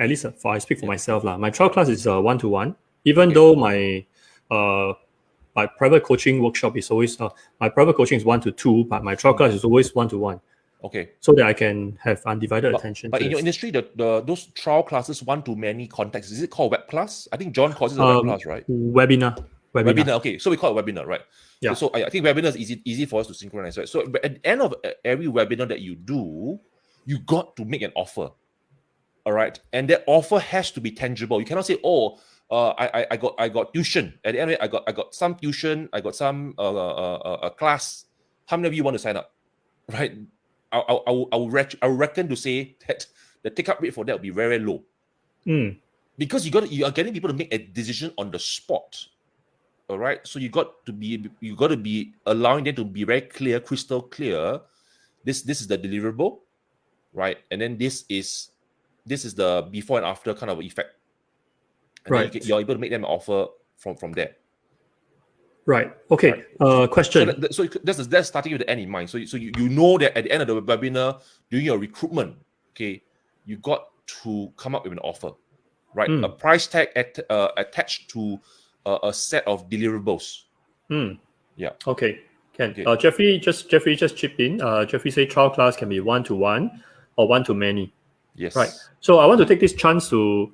myself. My trial class is one-to-one, even though my private coaching workshop is always, my private coaching is 1-to-2, but my trial class is always 1-to-1. Okay. so that I can have undivided attention. But to in your this. industry, those trial classes, one-to-many contexts, is it called web class? I think John calls it a web class, right? Webinar. Okay, so we call it webinar, right? Yeah. So I think webinar is easy for us to synchronize, right? So at the end of every webinar that you do, you got to make an offer, all right? And that offer has to be tangible. You cannot say, oh, I got tuition. At the end of it, I got some tuition, I got some a class. How many of you want to sign up, right? I would reckon to say that the take-up rate for that will be very, very low. Because you are getting people to make a decision on the spot. All right. So you got to be allowing them to be very clear, crystal clear. This is the deliverable, right? And then this is the before and after kind of effect. And right. then you're able to make them an offer from there. Right. Okay. Right. Question. So that's starting with the end in mind. So you know that at the end of the webinar, during your recruitment, okay, you got to come up with an offer, right? A price tag attached to a set of deliverables. Yeah. Okay. Jeffrey just chipped in. Jeffrey say trial class can be one-to-one or one-to-many. Yes. Right. So I want to take this chance to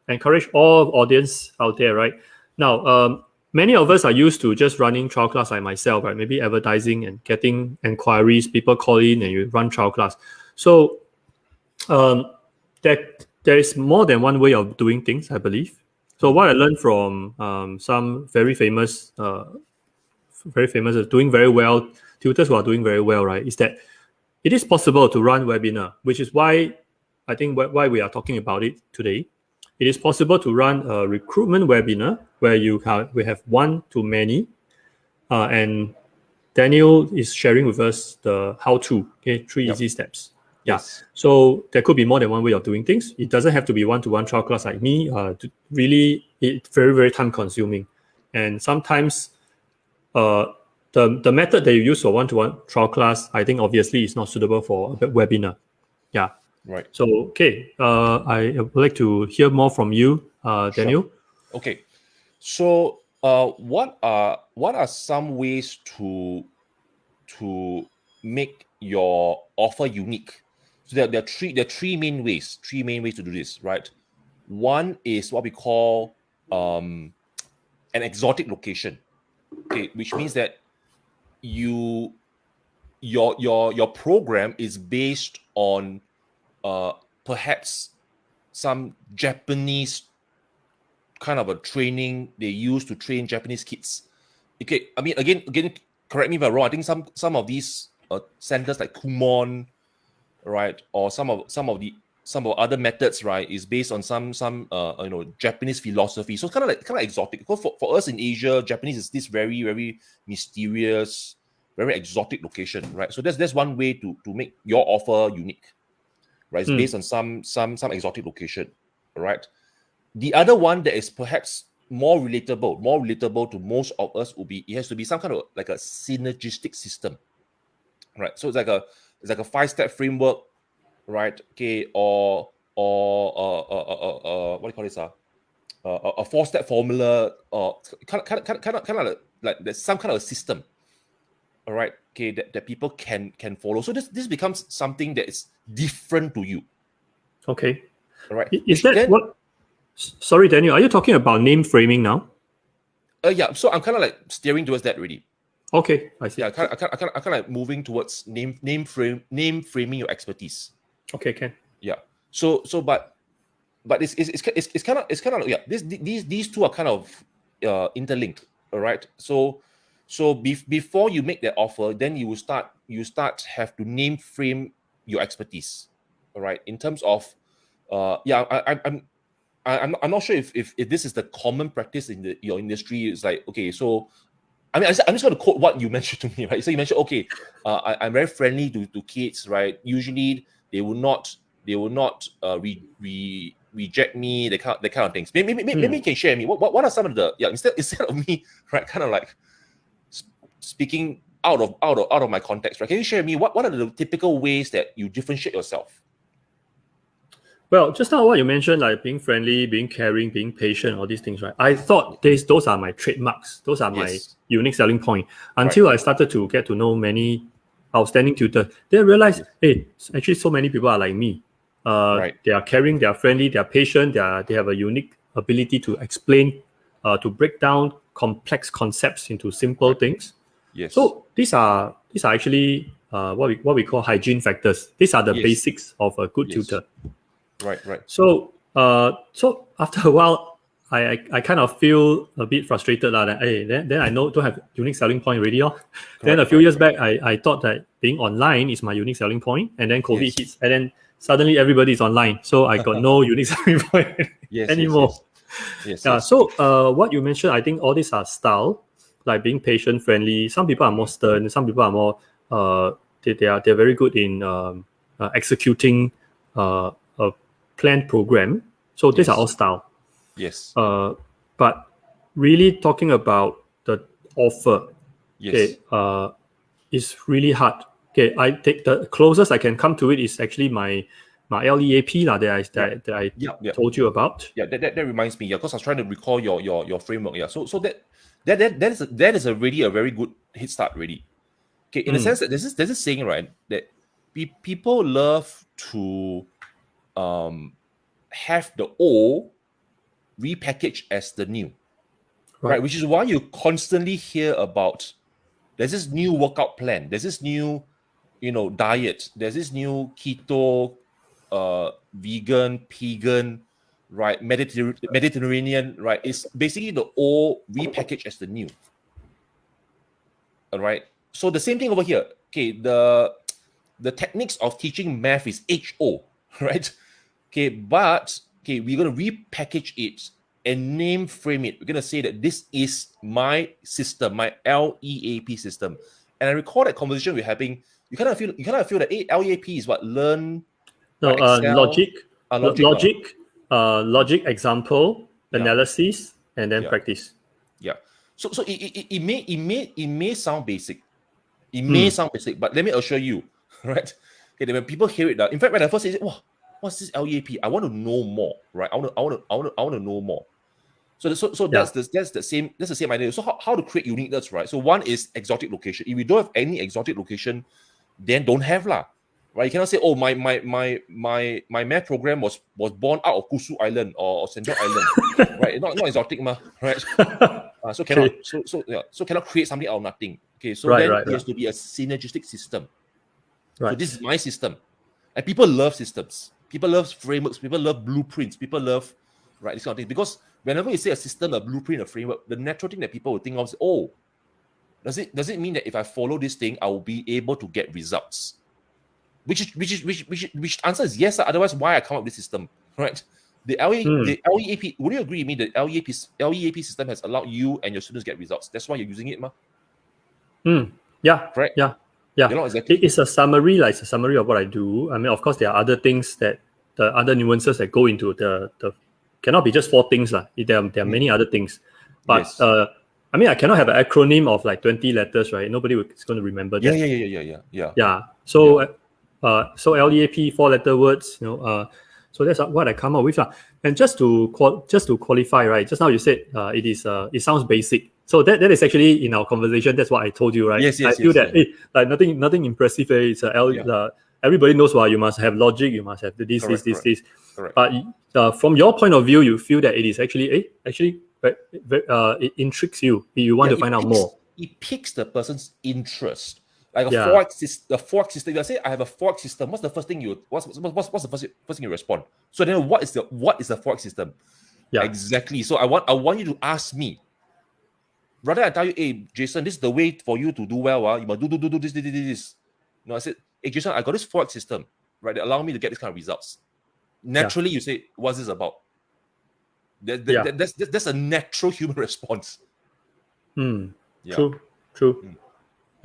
encourage all audience out there. Right now, many of us are used to just running trial class like myself. Right. Maybe advertising and getting inquiries. People call in and you run trial class. So there is more than one way of doing things, I believe. So what I learned from some very famous doing very well, tutors who are doing very well, right, is that it is possible to run webinar, which is why I think why we are talking about it today. It is possible to run a recruitment webinar where we have one-to-many, and Daniel is sharing with us the how-to, okay, 3 easy steps. Yes. So there could be more than one way of doing things. It doesn't have to be one-to-one trial class like me. Really, it's very, very time-consuming. And sometimes the method that you use for one-to-one trial class, I think obviously is not suitable for a webinar. Yeah. Right. So, okay. I would like to hear more from you, Daniel. Sure. Okay. So what are some ways to make your offer unique? So there are three main ways to do this, right? One is what we call an exotic location, okay, which means that your program is based on perhaps some Japanese kind of a training they use to train Japanese kids. Okay, I mean again, correct me if I'm wrong. I think some of these centers like Kumon, right, or some of other methods, right, is based on some Japanese philosophy. So kind of like exotic. Because for us in Asia, Japanese is this very, very mysterious, very exotic location, right? So that's one way to make your offer unique, right? It's based on some exotic location, right? The other one that is perhaps more relatable to most of us would be, it has to be some kind of like a synergistic system, right? So it's like a 5-step framework, right? Okay, or what do you call this? A 4-step formula, or kind of like there's some kind of a system, all right? Okay, that people can follow. So this becomes something that is different to you. Okay. All right. Is that then, what? Sorry, Daniel. Are you talking about name framing now? Yeah. So I'm kind of like steering towards that already. Okay, I see. Yeah, I kind of like moving towards name framing your expertise. Okay, Ken. Yeah. So but it's kind of yeah. These two are kind of interlinked. All right. So before you make that offer, then you start have to name frame your expertise. All right. In terms of I'm not sure if this is the common practice in your industry. It's like, okay, so I mean, I'm just going to quote what you mentioned to me, right? So you mentioned, okay, I'm very friendly to kids, right? Usually they will not reject me, the kind of things. Maybe you can share me what are some of the instead of me, right, kind of like speaking out of my context, right? Can you share me what are the typical ways that you differentiate yourself? Well, just now what you mentioned, like being friendly, being caring, being patient, all these things, right? I thought those are my trademarks. Those are my unique selling point until I started to get to know many outstanding tutor. They realize, hey, actually so many people are like me. Right. They are caring, they are friendly, they are patient, they have a unique ability to explain, to break down complex concepts into simple things. Yes. So these are actually what we call hygiene factors. These are the Yes. basics of a good Yes. tutor. Right. So so after a while, I kind of feel a bit frustrated that hey, then I don't have unique selling point already. Then a few years back, I thought that being online is my unique selling point, and then COVID hits, and then suddenly everybody is online, so I got no unique selling point anymore. Yes. So what you mentioned, I think all these are style, like being patient, friendly. Some people are more stern. Some people are more they're very good in executing a planned program. So these are all style. Yes. But really talking about the offer, Yes. okay, is really hard. Okay, I take the closest I can come to it is actually my LEAP that I told you about. Yeah, that reminds me. Yeah, because I was trying to recall your framework. Yeah, so that is already a very good hit start. Really. Okay, in the sense that there's this saying, right, that people love to have the old repackaged as the new, right? Which is why you constantly hear about there's this new workout plan, there's this new, diet, there's this new keto, vegan, pagan, right? Mediterranean, right? It's basically the old repackaged as the new. All right. So the same thing over here. Okay, the techniques of teaching math is HO, right? Okay, but okay, we're gonna repackage it and name frame it. We're gonna say that this is my system, my LEAP system. And I recall that conversation we're having. You kind of feel that LEAP is what learn, No, right? Excel, logic, example, analysis, and then practice. Yeah. So it may sound basic. It may sound basic, but let me assure you, right? Okay, when people hear it, in fact, when I first say, "Wow, what's this LEAP?" I want to know more, right? I want to know more. So that's the same idea. So how to create uniqueness, right? So one is exotic location. If we don't have any exotic location, then don't have lah, right? You cannot say, "Oh, my math program was born out of Kusu Island or Central Island," right? Not exotic, ma, right? So cannot so cannot create something out of nothing. Okay, so then it has to be a synergistic system. So this is my system, and people love systems. People love frameworks. People love blueprints. People love this kind of thing. Because whenever you say a system, a blueprint, a framework, the natural thing that people will think of is, oh, does it mean that if I follow this thing, I will be able to get results? Which answer is yes. Otherwise, why I come up with this system, right? The LEAP. Would you agree with me that LEAP system has allowed you and your students get results? That's why you're using it, ma. Yeah. Correct. Yeah. Exactly. It's a summary, like it's a summary of what I do. I mean, of course, there are other things the other nuances that go into the cannot be just 4 things. There are many other things. But I mean, I cannot have an acronym of like 20 letters, right? Nobody is going to remember that. Yeah. So so LEAP, 4-letter words, so that's what I come up with. And just to qualify, right? Just now you said it sounds basic. So that is actually in our conversation. That's what I told you, right? I feel that like nothing impressive. It's everybody knows why you must have logic. You must have this. Correct. But from your point of view, you feel that it is actually it intrigues you. You want to find out more. It piques the person's interest. Like a fork system. If I say I have a fork system, what's the first thing what's the first thing you respond? So then what is the fork system? Yeah. Exactly. So I want you to ask me. Rather I tell you, hey Jason, this is the way for you to do well. You must do this. No, I said, hey Jason, I got this fork system, right? That allow me to get this kind of results. Naturally, you say, what's this about? That's a natural human response. True.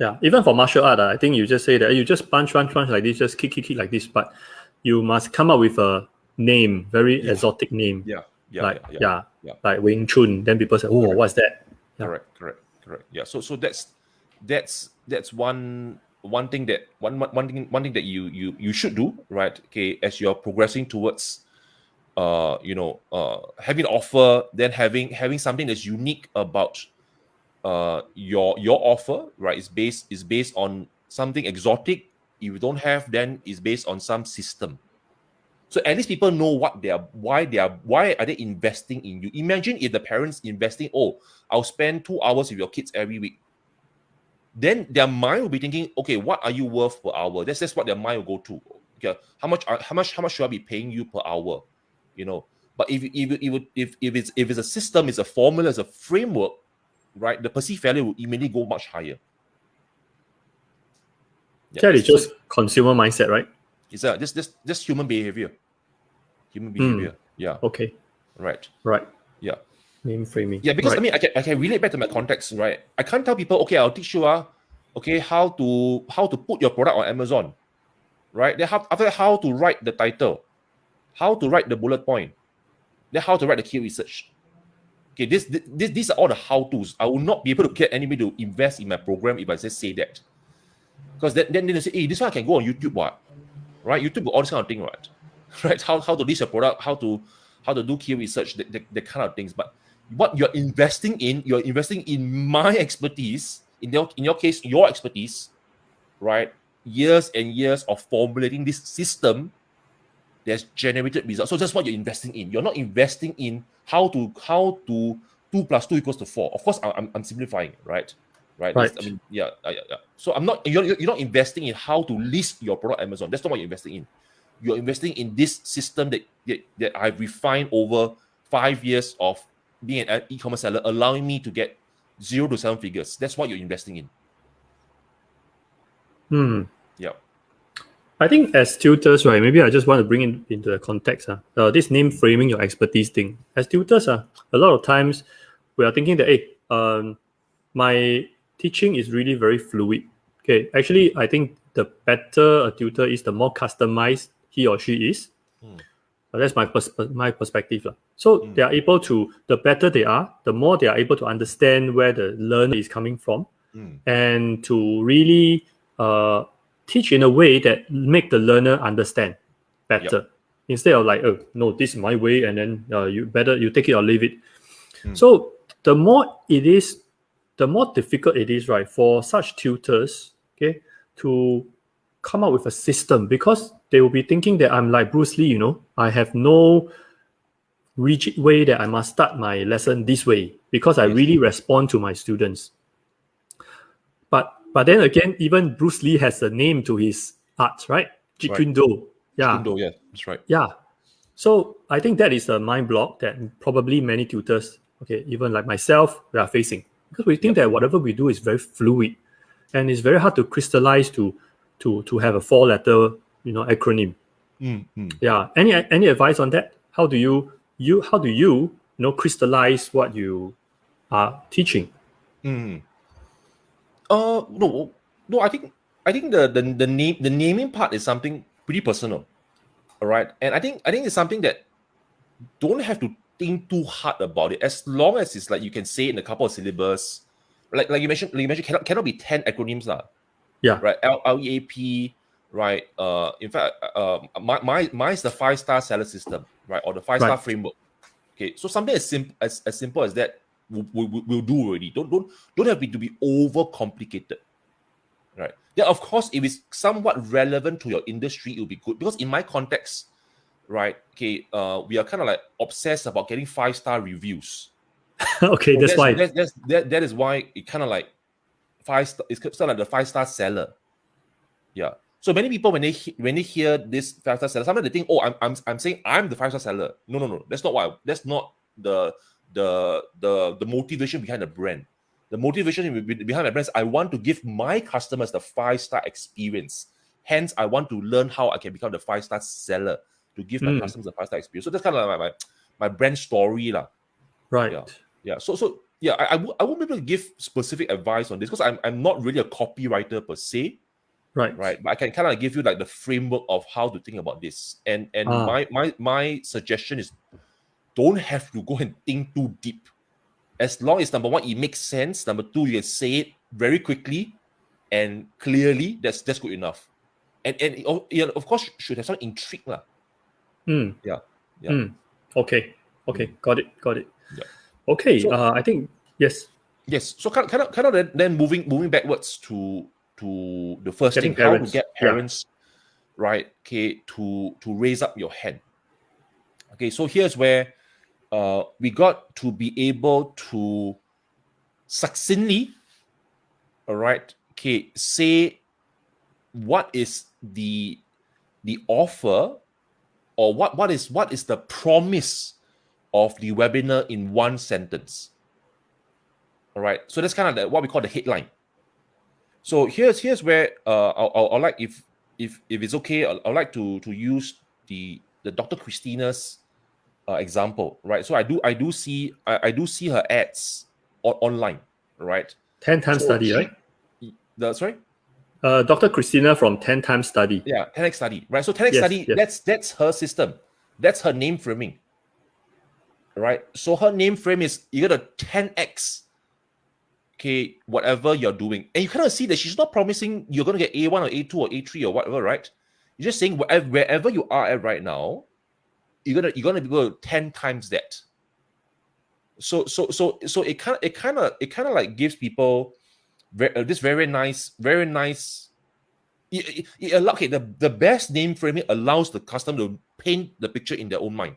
Yeah, even for martial art, I think you just say that you just punch like this, just kick like this, but you must come up with a name, very exotic name. Like Wing Chun. Then people say, "Oh, what's that?" Correct. Yeah. So that's one thing that you should do, right? Okay, as you're progressing towards having an offer, then having something that's unique about your offer, right? Is based on something exotic. If you don't have, then it's based on some system. So at least people know why are they investing in you. Imagine if the parents investing, oh, I'll spend 2 hours with your kids every week. Then their mind will be thinking, okay, what are you worth per hour? That's what their mind will go to. Okay, how much should I be paying you per hour? You know, but if it's a system, it's a formula, it's a framework, right? The perceived value will immediately go much higher. Yeah, it's just consumer mindset, right? It's just human behavior. Human behavior. Yeah. Okay. Right. Yeah. Name framing. Yeah, because right. I can relate back to my context, right? I can't tell people, okay, I'll teach you okay, how to put your product on Amazon, right? Then after that, how to write the title, how to write the bullet point, then how to write the key research. Okay, these are all the how-tos. I will not be able to get anybody to invest in my program if I just say that. Because then they say, hey, this one I can go on YouTube, what? Right? YouTube, all this kind of thing, right? Right? How to list your product, how to do key research, the kind of things. But what you're investing in my expertise, in your case, your expertise, right? Years and years of formulating this system that's generated results. So that's what you're investing in. You're not investing in how to 2 + 2 = 4. Of course, I'm simplifying it, right? Right. I mean, yeah. So you're not investing in how to list your product on Amazon. That's not what you're investing in. You're investing in this system that I've refined over 5 years of being an e-commerce seller, allowing me to get 0 to 7 figures. That's what you're investing in. Yeah. I think as tutors, right, maybe I just want to bring into the context. This name framing your expertise thing. As tutors, a lot of times we are thinking that, hey, my teaching is really very fluid. Okay, actually, I think the better a tutor is, the more customized he or she is. That's my perspective. So they are able to, the better they are, the more they are able to understand where the learner is coming from, and to really teach in a way that make the learner understand better. Instead of like, oh no, this is my way, and then you take it or leave it. So the more difficult it is, right, for such tutors, okay, to come up with a system, because they will be thinking that I'm like Bruce Lee, I have no rigid way that I must start my lesson this way, because I really respond to my students. But then again, even Bruce Lee has a name to his art, right? Jeet Kune Do. Yeah. Yeah, that's right. Yeah. So I think that is a mind block that probably many tutors, okay, even like myself, we are facing. Because we think that whatever we do is very fluid, and it's very hard to crystallize to have a 4-letter acronym. Yeah. Any advice on that? How do you crystallize what you are teaching? No. I think the naming part is something pretty personal. All right. And I think it's something that don't have to think too hard about it. As long as it's like you can say it in a couple of syllables. Like you mentioned cannot be 10 acronyms lah. Yeah. Right. LEAP, right? In fact, mine is the 5-star seller system, right? Or the 5-star framework. Okay. So something as simple as that will do already. Don't have it to be over complicated. Right. Yeah, of course, if it's somewhat relevant to your industry, it'll be good. Because in my context, right, okay, we are kind of like obsessed about getting 5-star reviews. Okay, so why. That is why it kind of like 5-star. It's kind of like the 5-star seller. Yeah. So many people when they hear this 5-star seller, sometimes they think, oh, I'm saying I'm the 5-star seller. No. That's not that's not the motivation behind the brand. The motivation behind my brand is I want to give my customers the 5-star experience. Hence, I want to learn how I can become the 5-star seller to give my customers the 5-star experience. So that's kind of like my brand story lah. Right. Yeah. So yeah, I won't be able to give specific advice on this because I'm not really a copywriter per se. Right. But I can kind of give you like the framework of how to think about this. And my suggestion is don't have to go and think too deep. As long as number 1, it makes sense. Number 2, you can say it very quickly and clearly. That's good enough. And of course, should have some intrigue lah. Yeah. Okay. Got it. Yeah. Okay. So, I think yes. So kind of then moving backwards to to the first Getting thing, how to parents. get Yeah. parents, right? Okay, to raise up your hand. Okay, so here's where we got to be able to succinctly, all right, okay, say what is the offer, or what is the promise of the webinar in one sentence. All right, so that's kind of what we call the headline. So here's where I'll like, if it's okay, I'll like to use the Dr. Christina's example, right? So I do see her ads online, right? 10 times So study, right? sorry, Dr. Christina from 10 times study. yeah, 10x study, right? So 10x Yes, study, yes. that's her system, that's her name framing, right? So her name frame is you got a 10x, okay, whatever you're doing, and you kind of see that she's not promising you're going to get A1 or A2 or A3 or whatever, right? You're just saying wherever you are at right now, you're gonna be go 10 times that. So it kind of like gives people this very nice. Okay, the best name framing allows the customer to paint the picture in their own mind.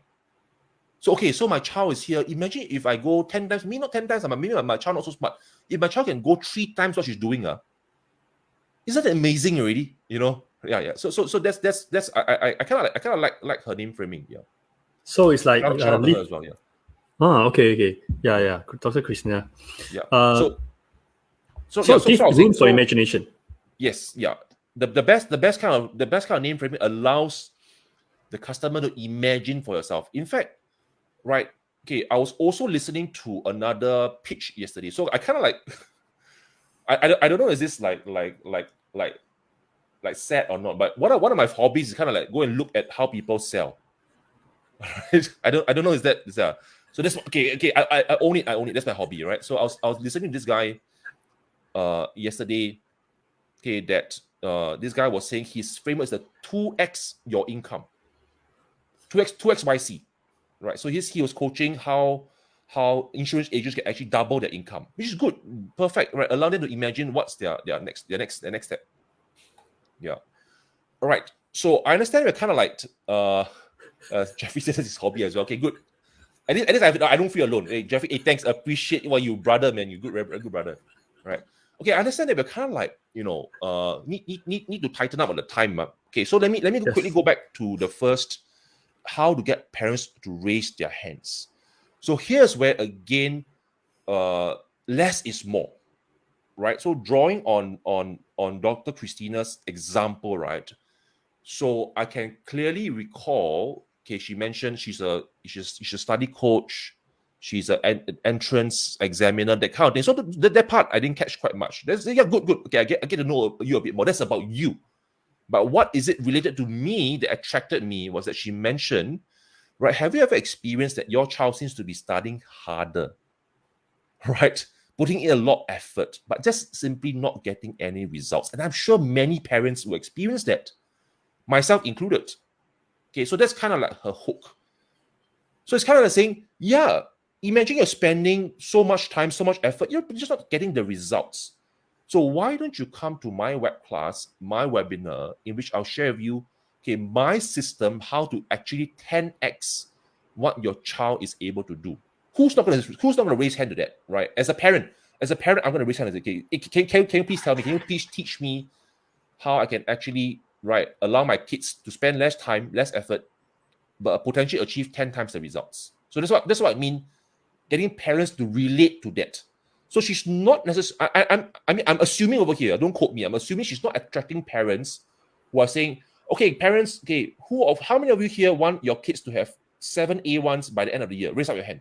So okay, so my child is here. Imagine if I go 10 times, maybe not 10 times, maybe my child not so smart. If my child can go 3 times what she's doing, isn't that amazing already? You know? Yeah. So that's I kind of like her name framing. Yeah. So it's like Shout out to her as well. Yeah. okay. Yeah. Dr. Christina. Yeah. So So give I was room saying, for imagination. yes, yeah. The best kind of name framing allows the customer to imagine for yourself. In fact, right, okay, I was also listening to another pitch yesterday. So I kind of like I don't know, is this like sad or not, but one of my hobbies is kind of like go and look at how people sell. Right? I don't know, is that so that's okay. I own it. That's my hobby, right? So I was listening to this guy yesterday. Okay, that this guy was saying his framework is the 2x your income, 2x YC, right? So he was coaching how insurance agents can actually double their income, which is good, perfect, right? Allow them to imagine what's their next step. Yeah. All right. So I understand we're kind of like Jeffrey says his hobby as well. Okay, good. At least I don't feel alone. Hey, Jeffrey, hey, thanks. Appreciate what you brother, man. You good brother. Right. Okay, I understand that we're kind of like, need to tighten up on the time. Okay, so let me quickly go back to the first, how to get parents to raise their hands. So here's where again, less is more, right? So drawing on Dr. Christina's example, right? So I can clearly recall, okay, she mentioned she's a study coach, she's an entrance examiner, that kind of thing. So that part I didn't catch quite much. That's good. Okay, I get to know you a bit more. That's about you. But what is it related to me that attracted me was that she mentioned, right? Have you ever experienced that your child seems to be studying harder, right? Putting in a lot of effort, but just simply not getting any results? And I'm sure many parents will experience that, myself included. Okay, so that's kind of like her hook. So it's kind of like saying, yeah, imagine you're spending so much time, so much effort, you're just not getting the results. So why don't you come to my web class, my webinar, in which I'll share with you, okay, my system, how to actually 10x what your child is able to do. Who's not going to raise hand to that, right? As a parent, I'm going to raise hand and say, okay, can you please tell me, can you please teach me how I can actually, right, allow my kids to spend less time, less effort, but potentially achieve 10 times the results. So that's what I mean, getting parents to relate to that. So she's not necessarily, I'm assuming over here, don't quote me, I'm assuming she's not attracting parents who are saying, okay, parents, okay, how many of you here want your kids to have 7 A1s by the end of the year? Raise up your hand.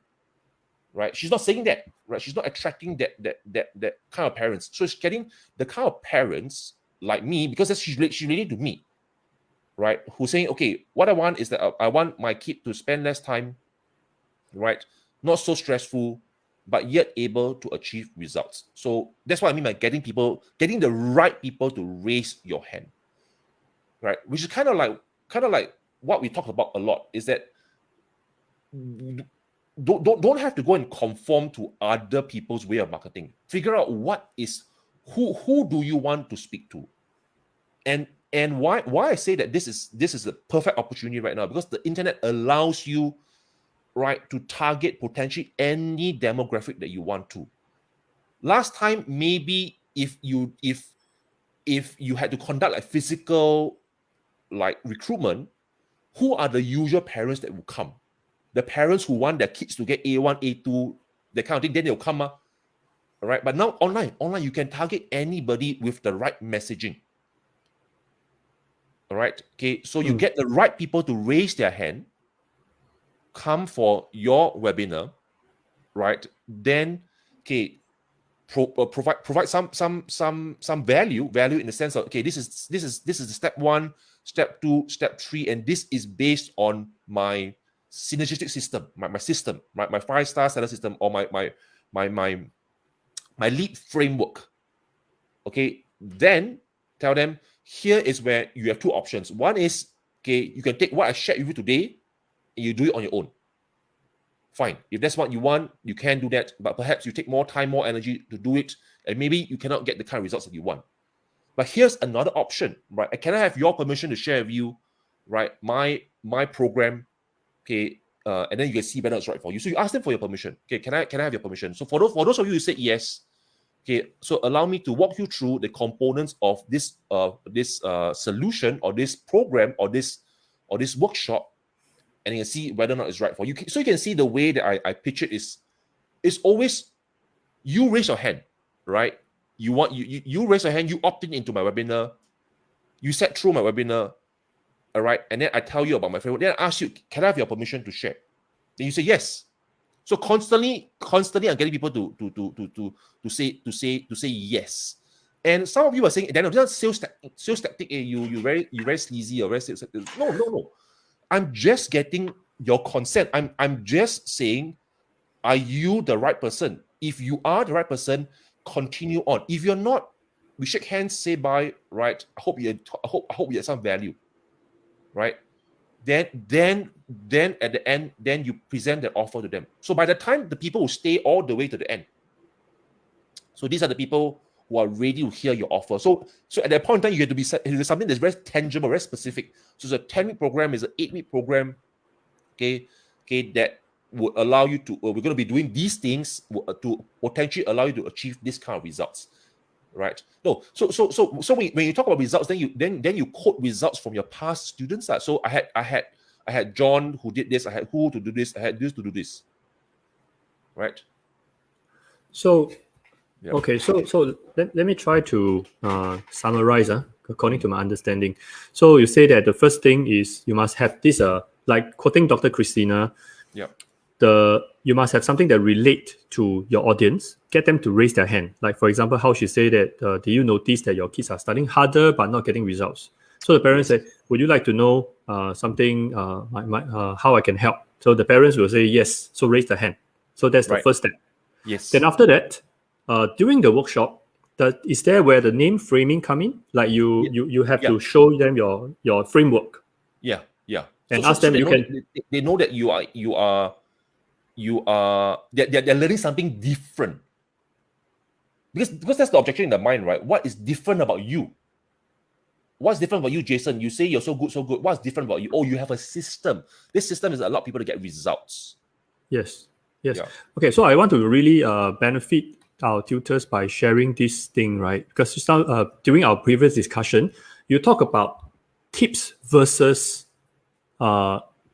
Right? She's not saying that, right? She's not attracting that kind of parents. So she's getting the kind of parents like me, because she's related to me, right? Who's saying, okay, what I want is that I want my kid to spend less time, right? Not so stressful, but yet able to achieve results. So that's what I mean by getting the right people to raise your hand, right? Which is kind of like what we talk about a lot, is that don't have to go and conform to other people's way of marketing. Figure out what is who do you want to speak to? And why I say that this is the perfect opportunity right now, because the internet allows you, right, to target potentially any demographic that you want to. Last time, maybe if you had to conduct like physical like recruitment, who are the usual parents that will come? The parents who want their kids to get A1, A2, that kind of thing, then they'll come. All right. But now online, you can target anybody with the right messaging. All right. Okay. So you get the right people to raise their hand, come for your webinar, right? Then, okay, provide some value in the sense of, okay, this is the step 1, step 2, step 3, and this is based on my synergistic system, my system, my 5-star seller system, or my lead framework. Okay, then tell them, here is where you have 2 options. One is, okay, you can take what I shared with you today and you do it on your own. Fine. If that's what you want, you can do that. But perhaps you take more time, more energy to do it, and maybe you cannot get the kind of results that you want. But here's another option, right? Can I have your permission to share with you, right, my program, okay, and then you can see whether it's right for you. So you ask them for your permission. Okay, can I have your permission? So for those of you who said yes, okay, so allow me to walk you through the components of this solution, or this program, or this workshop, and you can see whether or not it's right for you. So you can see the way that I pitch it is always, you raise your hand, right? You raise your hand, you opt into my webinar, you sat through my webinar, all right, and then I tell you about my framework. Then I ask you, can I have your permission to share? Then you say yes. So constantly, I'm getting people to say yes. And some of you are saying, Daniel, this is sales tactic. You very sleazy or very sales. No. I'm just getting your consent. I'm just saying, are you the right person? If you are the right person, continue on. If you're not, we shake hands, say bye, right? I hope you have some value, right? Then at the end, then you present the offer to them. So by the time the people will stay all the way to the end. So these are the people who are ready to hear your offer. So at that point in time, you have to be something that's very tangible, very specific. So it's a 10-week program, it's an 8-week program, okay, that will allow you to, we're going to be doing these things to potentially allow you to achieve this kind of results, right? No, so when you talk about results, then you quote results from your past students. So I had John who did this, I had who to do this, I had this to do this, right? So, yeah. Okay, so let me try to summarize according to my understanding. So you say that the first thing is you must have this, like quoting Dr. Christina, yeah, you must have something that relate to your audience, get them to raise their hand. Like, for example, how she say that, do you notice that your kids are studying harder but not getting results? So the parents say, would you like to know something, how I can help? So the parents will say yes, so raise the hand. So that's the first step. Yes. Then after that, during the workshop, is there where the name framing come in? Like you have to show them your framework. Yeah. And ask them, they know that they're learning something different. Because that's the objection in the mind, right? What is different about you? What's different about you, Jason? You say you're so good. What's different about you? Oh, you have a system. This system is a lot of people to get results. Yes. Yeah. Okay, so I want to really benefit our tutors by sharing this thing, right? Because just now, during our previous discussion, you talk about tips versus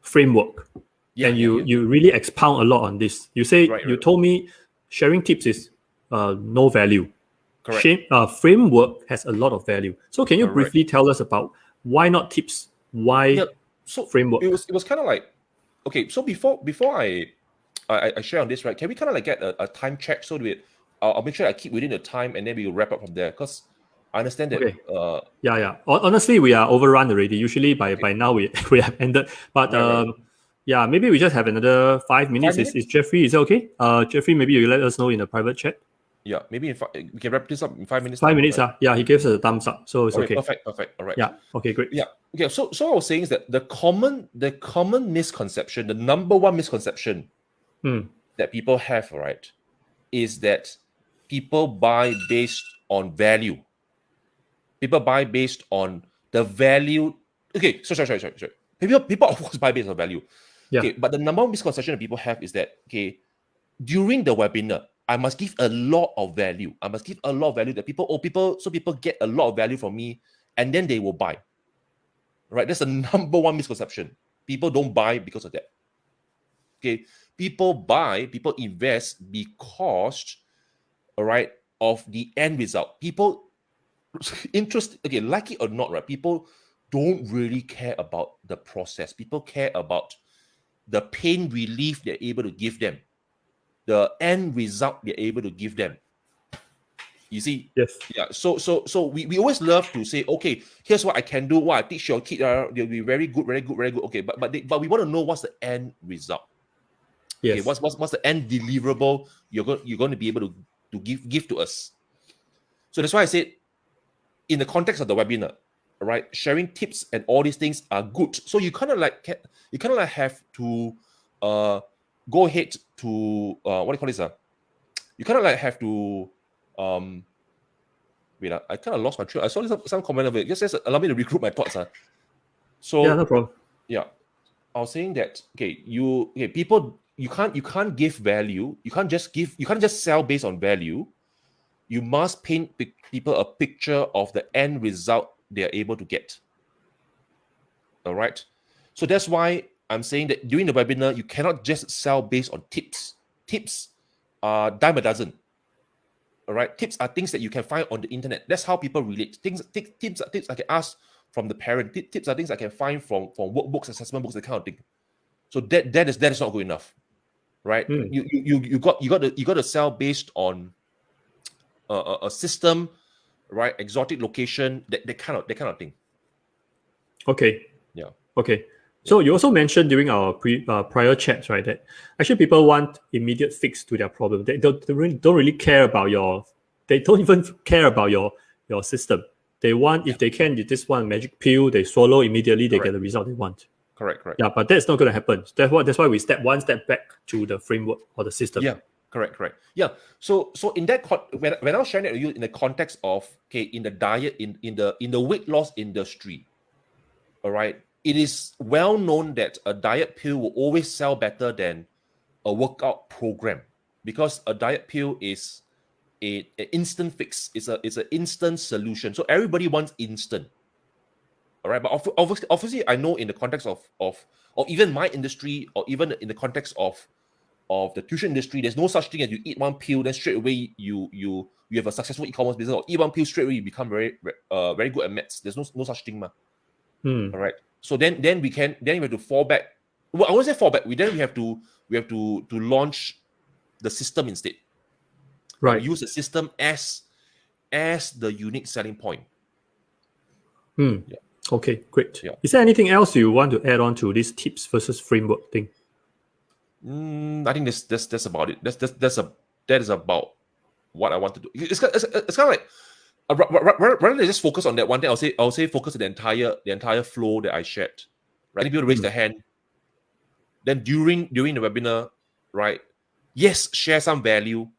framework. And you really expound a lot on this. You say, you told me sharing tips is no value. Correct. Framework has a lot of value. So can you briefly tell us about why not tips? Why framework? It was kind of like, okay, so before I share on this, right? Can we kind of like get a time check so that I'll make sure I keep within the time, and then we will wrap up from there, because I understand that. Okay. Yeah. Honestly, we are overrun already. Usually by now we have ended. But yeah, maybe we just have another 5 minutes. Is Jeffrey, is it okay? Jeffrey, maybe you let us know in the private chat. Yeah, maybe we can wrap this up in 5 minutes. 5 minutes, right? Yeah, he gives us a thumbs up, so it's okay. Perfect. All right. Yeah. Okay, great. Yeah. Okay. So I was saying is that the common misconception, the number one misconception that people have, right, is that people buy based on value. People buy based on the value. Okay, sorry. People of course buy based on value. Yeah. Okay, but the number one misconception that people have is that, okay, during the webinar, I must give a lot of value. I must give a lot of value that people get a lot of value from me, and then they will buy. Right? That's the number one misconception. People don't buy because of that. Okay, people invest because, all right, of the end result. People okay, like it or not, right? People don't really care about the process. People care about the pain relief they're able to give them, the end result they're able to give them. You see? Yes. Yeah. So we always love to say, okay, here's what I can do. What I teach your kid, they'll be very good. Okay, but we want to know what's the end result. Yes. Okay, what's the end deliverable you're going to be able to give to us. So that's why I said, in the context of the webinar, right, sharing tips and all these things are good. So you kind of like have to go ahead to what do you call this? You kind of like have to wait. I kind of lost my trail. I saw some comment of it. Just allow me to regroup my thoughts. So Yeah, no problem. Yeah, I was saying that people, you can't give value. You can't just sell based on value. You must paint people a picture of the end result they are able to get. All right. So that's why I'm saying that during the webinar, you cannot just sell based on tips. Tips are dime a dozen. All right. Tips are things that you can find on the internet. That's how people relate. Tips I can ask from the parent. Tips are things I can find from workbooks, assessment books, that kind of thing. So that is not good enough, right? You got to sell based on a system, right? Exotic location, that kind of thing. Okay. Yeah. Okay. So you also mentioned during our prior chats, right, that actually people want immediate fix to their problem. They don't really care about they don't even care about your system. They want, if they can, this one magic pill, they swallow immediately, they get the result they want. Correct. Yeah, but that's not going to happen. That's why we step back to the framework or the system. Yeah, correct. Yeah. So in that when I was sharing it with you in the context of, okay, in the diet in the weight loss industry, all right, it is well known that a diet pill will always sell better than a workout program, because a diet pill is an instant fix. It's an instant solution. So everybody wants instant. All right, but obviously, I know in the context of even my industry, or even in the context of the tuition industry, there's no such thing as you eat one pill, then straight away you have a successful e-commerce business, or eat one pill straight away you become very good at maths. There's no such thing, All right. So then we have to fall back. Well, I won't say fall back. We have to launch the system instead. Right. We use the system as the unique selling point. Yeah. Okay, great. Yeah. Is there anything else you want to add on to this tips versus framework thing? I think that's about it. That is about what I want to do. It's kind of like, rather than just focus on that one thing, I'll say focus on the entire flow that I shared. Right? People raise their hand. Then during the webinar, right? Yes, share some value.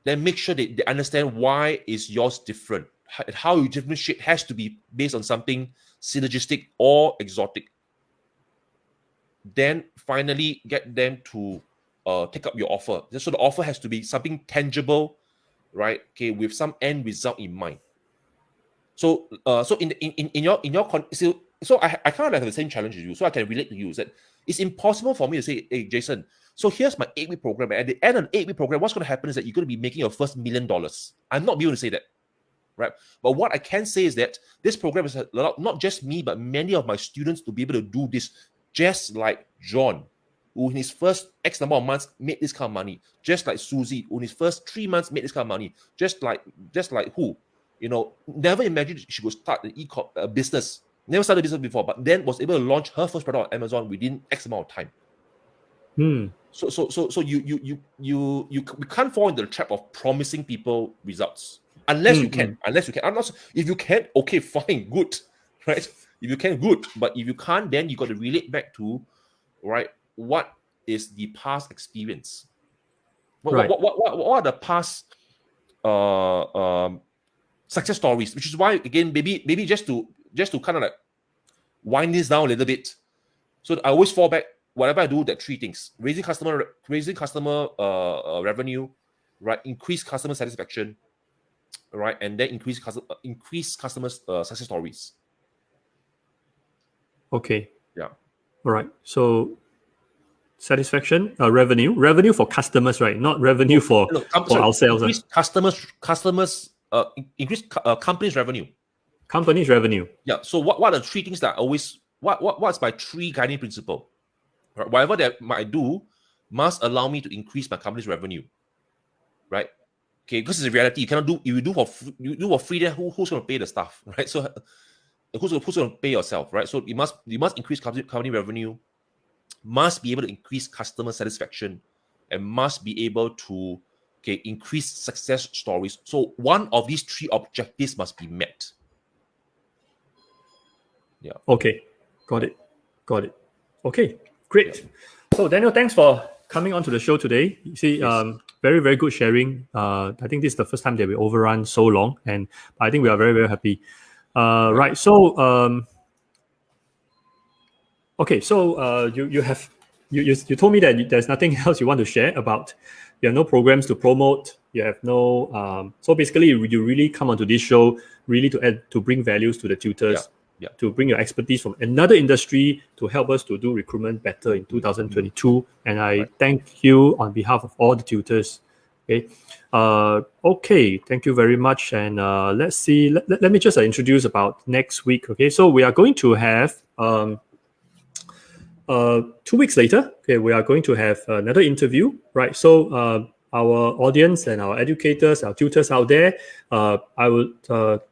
Then make sure they understand why is yours different. How you differentiate has to be based on something synergistic or exotic. Then finally get them to take up your offer. So the offer has to be something tangible, right? Okay, with some end result in mind. So in your so I kind of have the same challenge as you, so I can relate to you. Is that it's impossible for me to say, hey Jason, so here's my 8-week program. At the end of the 8-week program, what's going to happen is that you're going to be making your first $1 million. I'm not able to say that, right? But what I can say is that this program is not just me, but many of my students to be able to do this, just like John, who in his first X number of months made this kind of money. Just like Susie, who in his first 3 months made this kind of money. Just like who, never imagined she would start a business. Never started a business before, but then was able to launch her first product on Amazon within X amount of time. So you can't fall into the trap of promising people results unless you can. If you can, okay, fine, good, right? If you can, good. But if you can't, then you got to relate back to, right, what is the past experience? What are the past success stories, which is why again maybe just to kind of like wind this down a little bit. So I always fall back whatever I do, that three things: raising customer revenue, right? Increase customer satisfaction, right? And then increase customers success stories. Okay. Yeah. All right. So satisfaction, revenue for customers, right? Not revenue for ourselves. Increase increase company's revenue. Company's revenue. Yeah. So what are the three things that always what's my three guiding principle? Right? Whatever that I do must allow me to increase my company's revenue. Right? Okay, because it's a reality. You cannot do if you do for free. Then who's going to pay the staff, right? So who's going to pay yourself, right? So you must increase company revenue, must be able to increase customer satisfaction, and must be able to increase success stories. So one of these three objectives must be met. Yeah. Okay, got it. Okay, great. Yeah. So Daniel, thanks for coming on to the show today. You see, yes. Very, very good sharing. I think this is the first time that we overrun so long, and I think we are very, very happy. Right. So, okay. So you told me that there's nothing else you want to share about. You have no programs to promote. You have no. So basically, you really come onto this show really to bring values to the tutors. Yeah. Yeah. To bring your expertise from another industry to help us to do recruitment better in 2022. And I thank you on behalf of all the tutors. Okay. Okay. Thank you very much. And let's see. Let me just introduce about next week. Okay. So we are going to have 2 weeks later. Okay. We are going to have another interview. Right. So our audience and our educators, our tutors out there, I would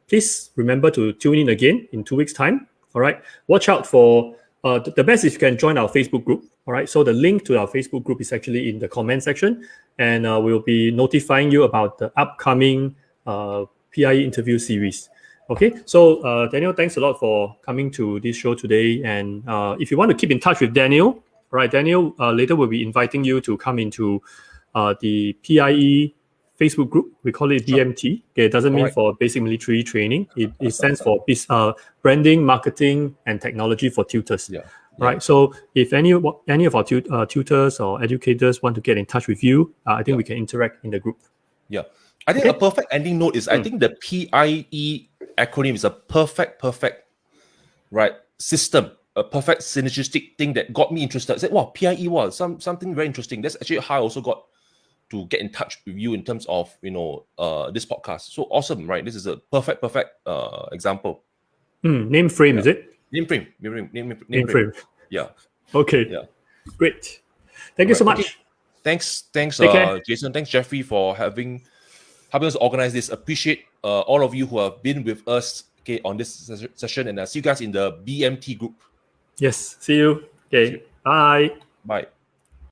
please remember to tune in again in 2 weeks' time. All right. Watch out for the best if you can join our Facebook group. All right. So the link to our Facebook group is actually in the comment section, and we'll be notifying you about the upcoming PIE interview series. Okay. So Daniel, thanks a lot for coming to this show today. And if you want to keep in touch with Daniel, all right, Daniel later will be inviting you to come into the PIE Facebook group. We call it BMT. Okay, it doesn't mean for basic military training. It stands for branding, marketing, and technology for tutors. Yeah. Right. So if any of our tutors or educators want to get in touch with you, I think we can interact in the group. Yeah. I think a perfect ending note is I think the PIE acronym is a perfect right system. A perfect synergistic thing that got me interested. I said, wow, PIE was something very interesting. That's actually how I also got to get in touch with you in terms of, this podcast. So awesome, right? This is a perfect example. Name frame, is it? Name frame. Yeah. Okay. Yeah. Great. Thank you so much. Okay. Thanks, Jason. Thanks, Jeffrey, for helping us organize this. Appreciate all of you who have been with us on this session, and I'll see you guys in the BMT group. Yes. See you. Okay. Bye. Bye.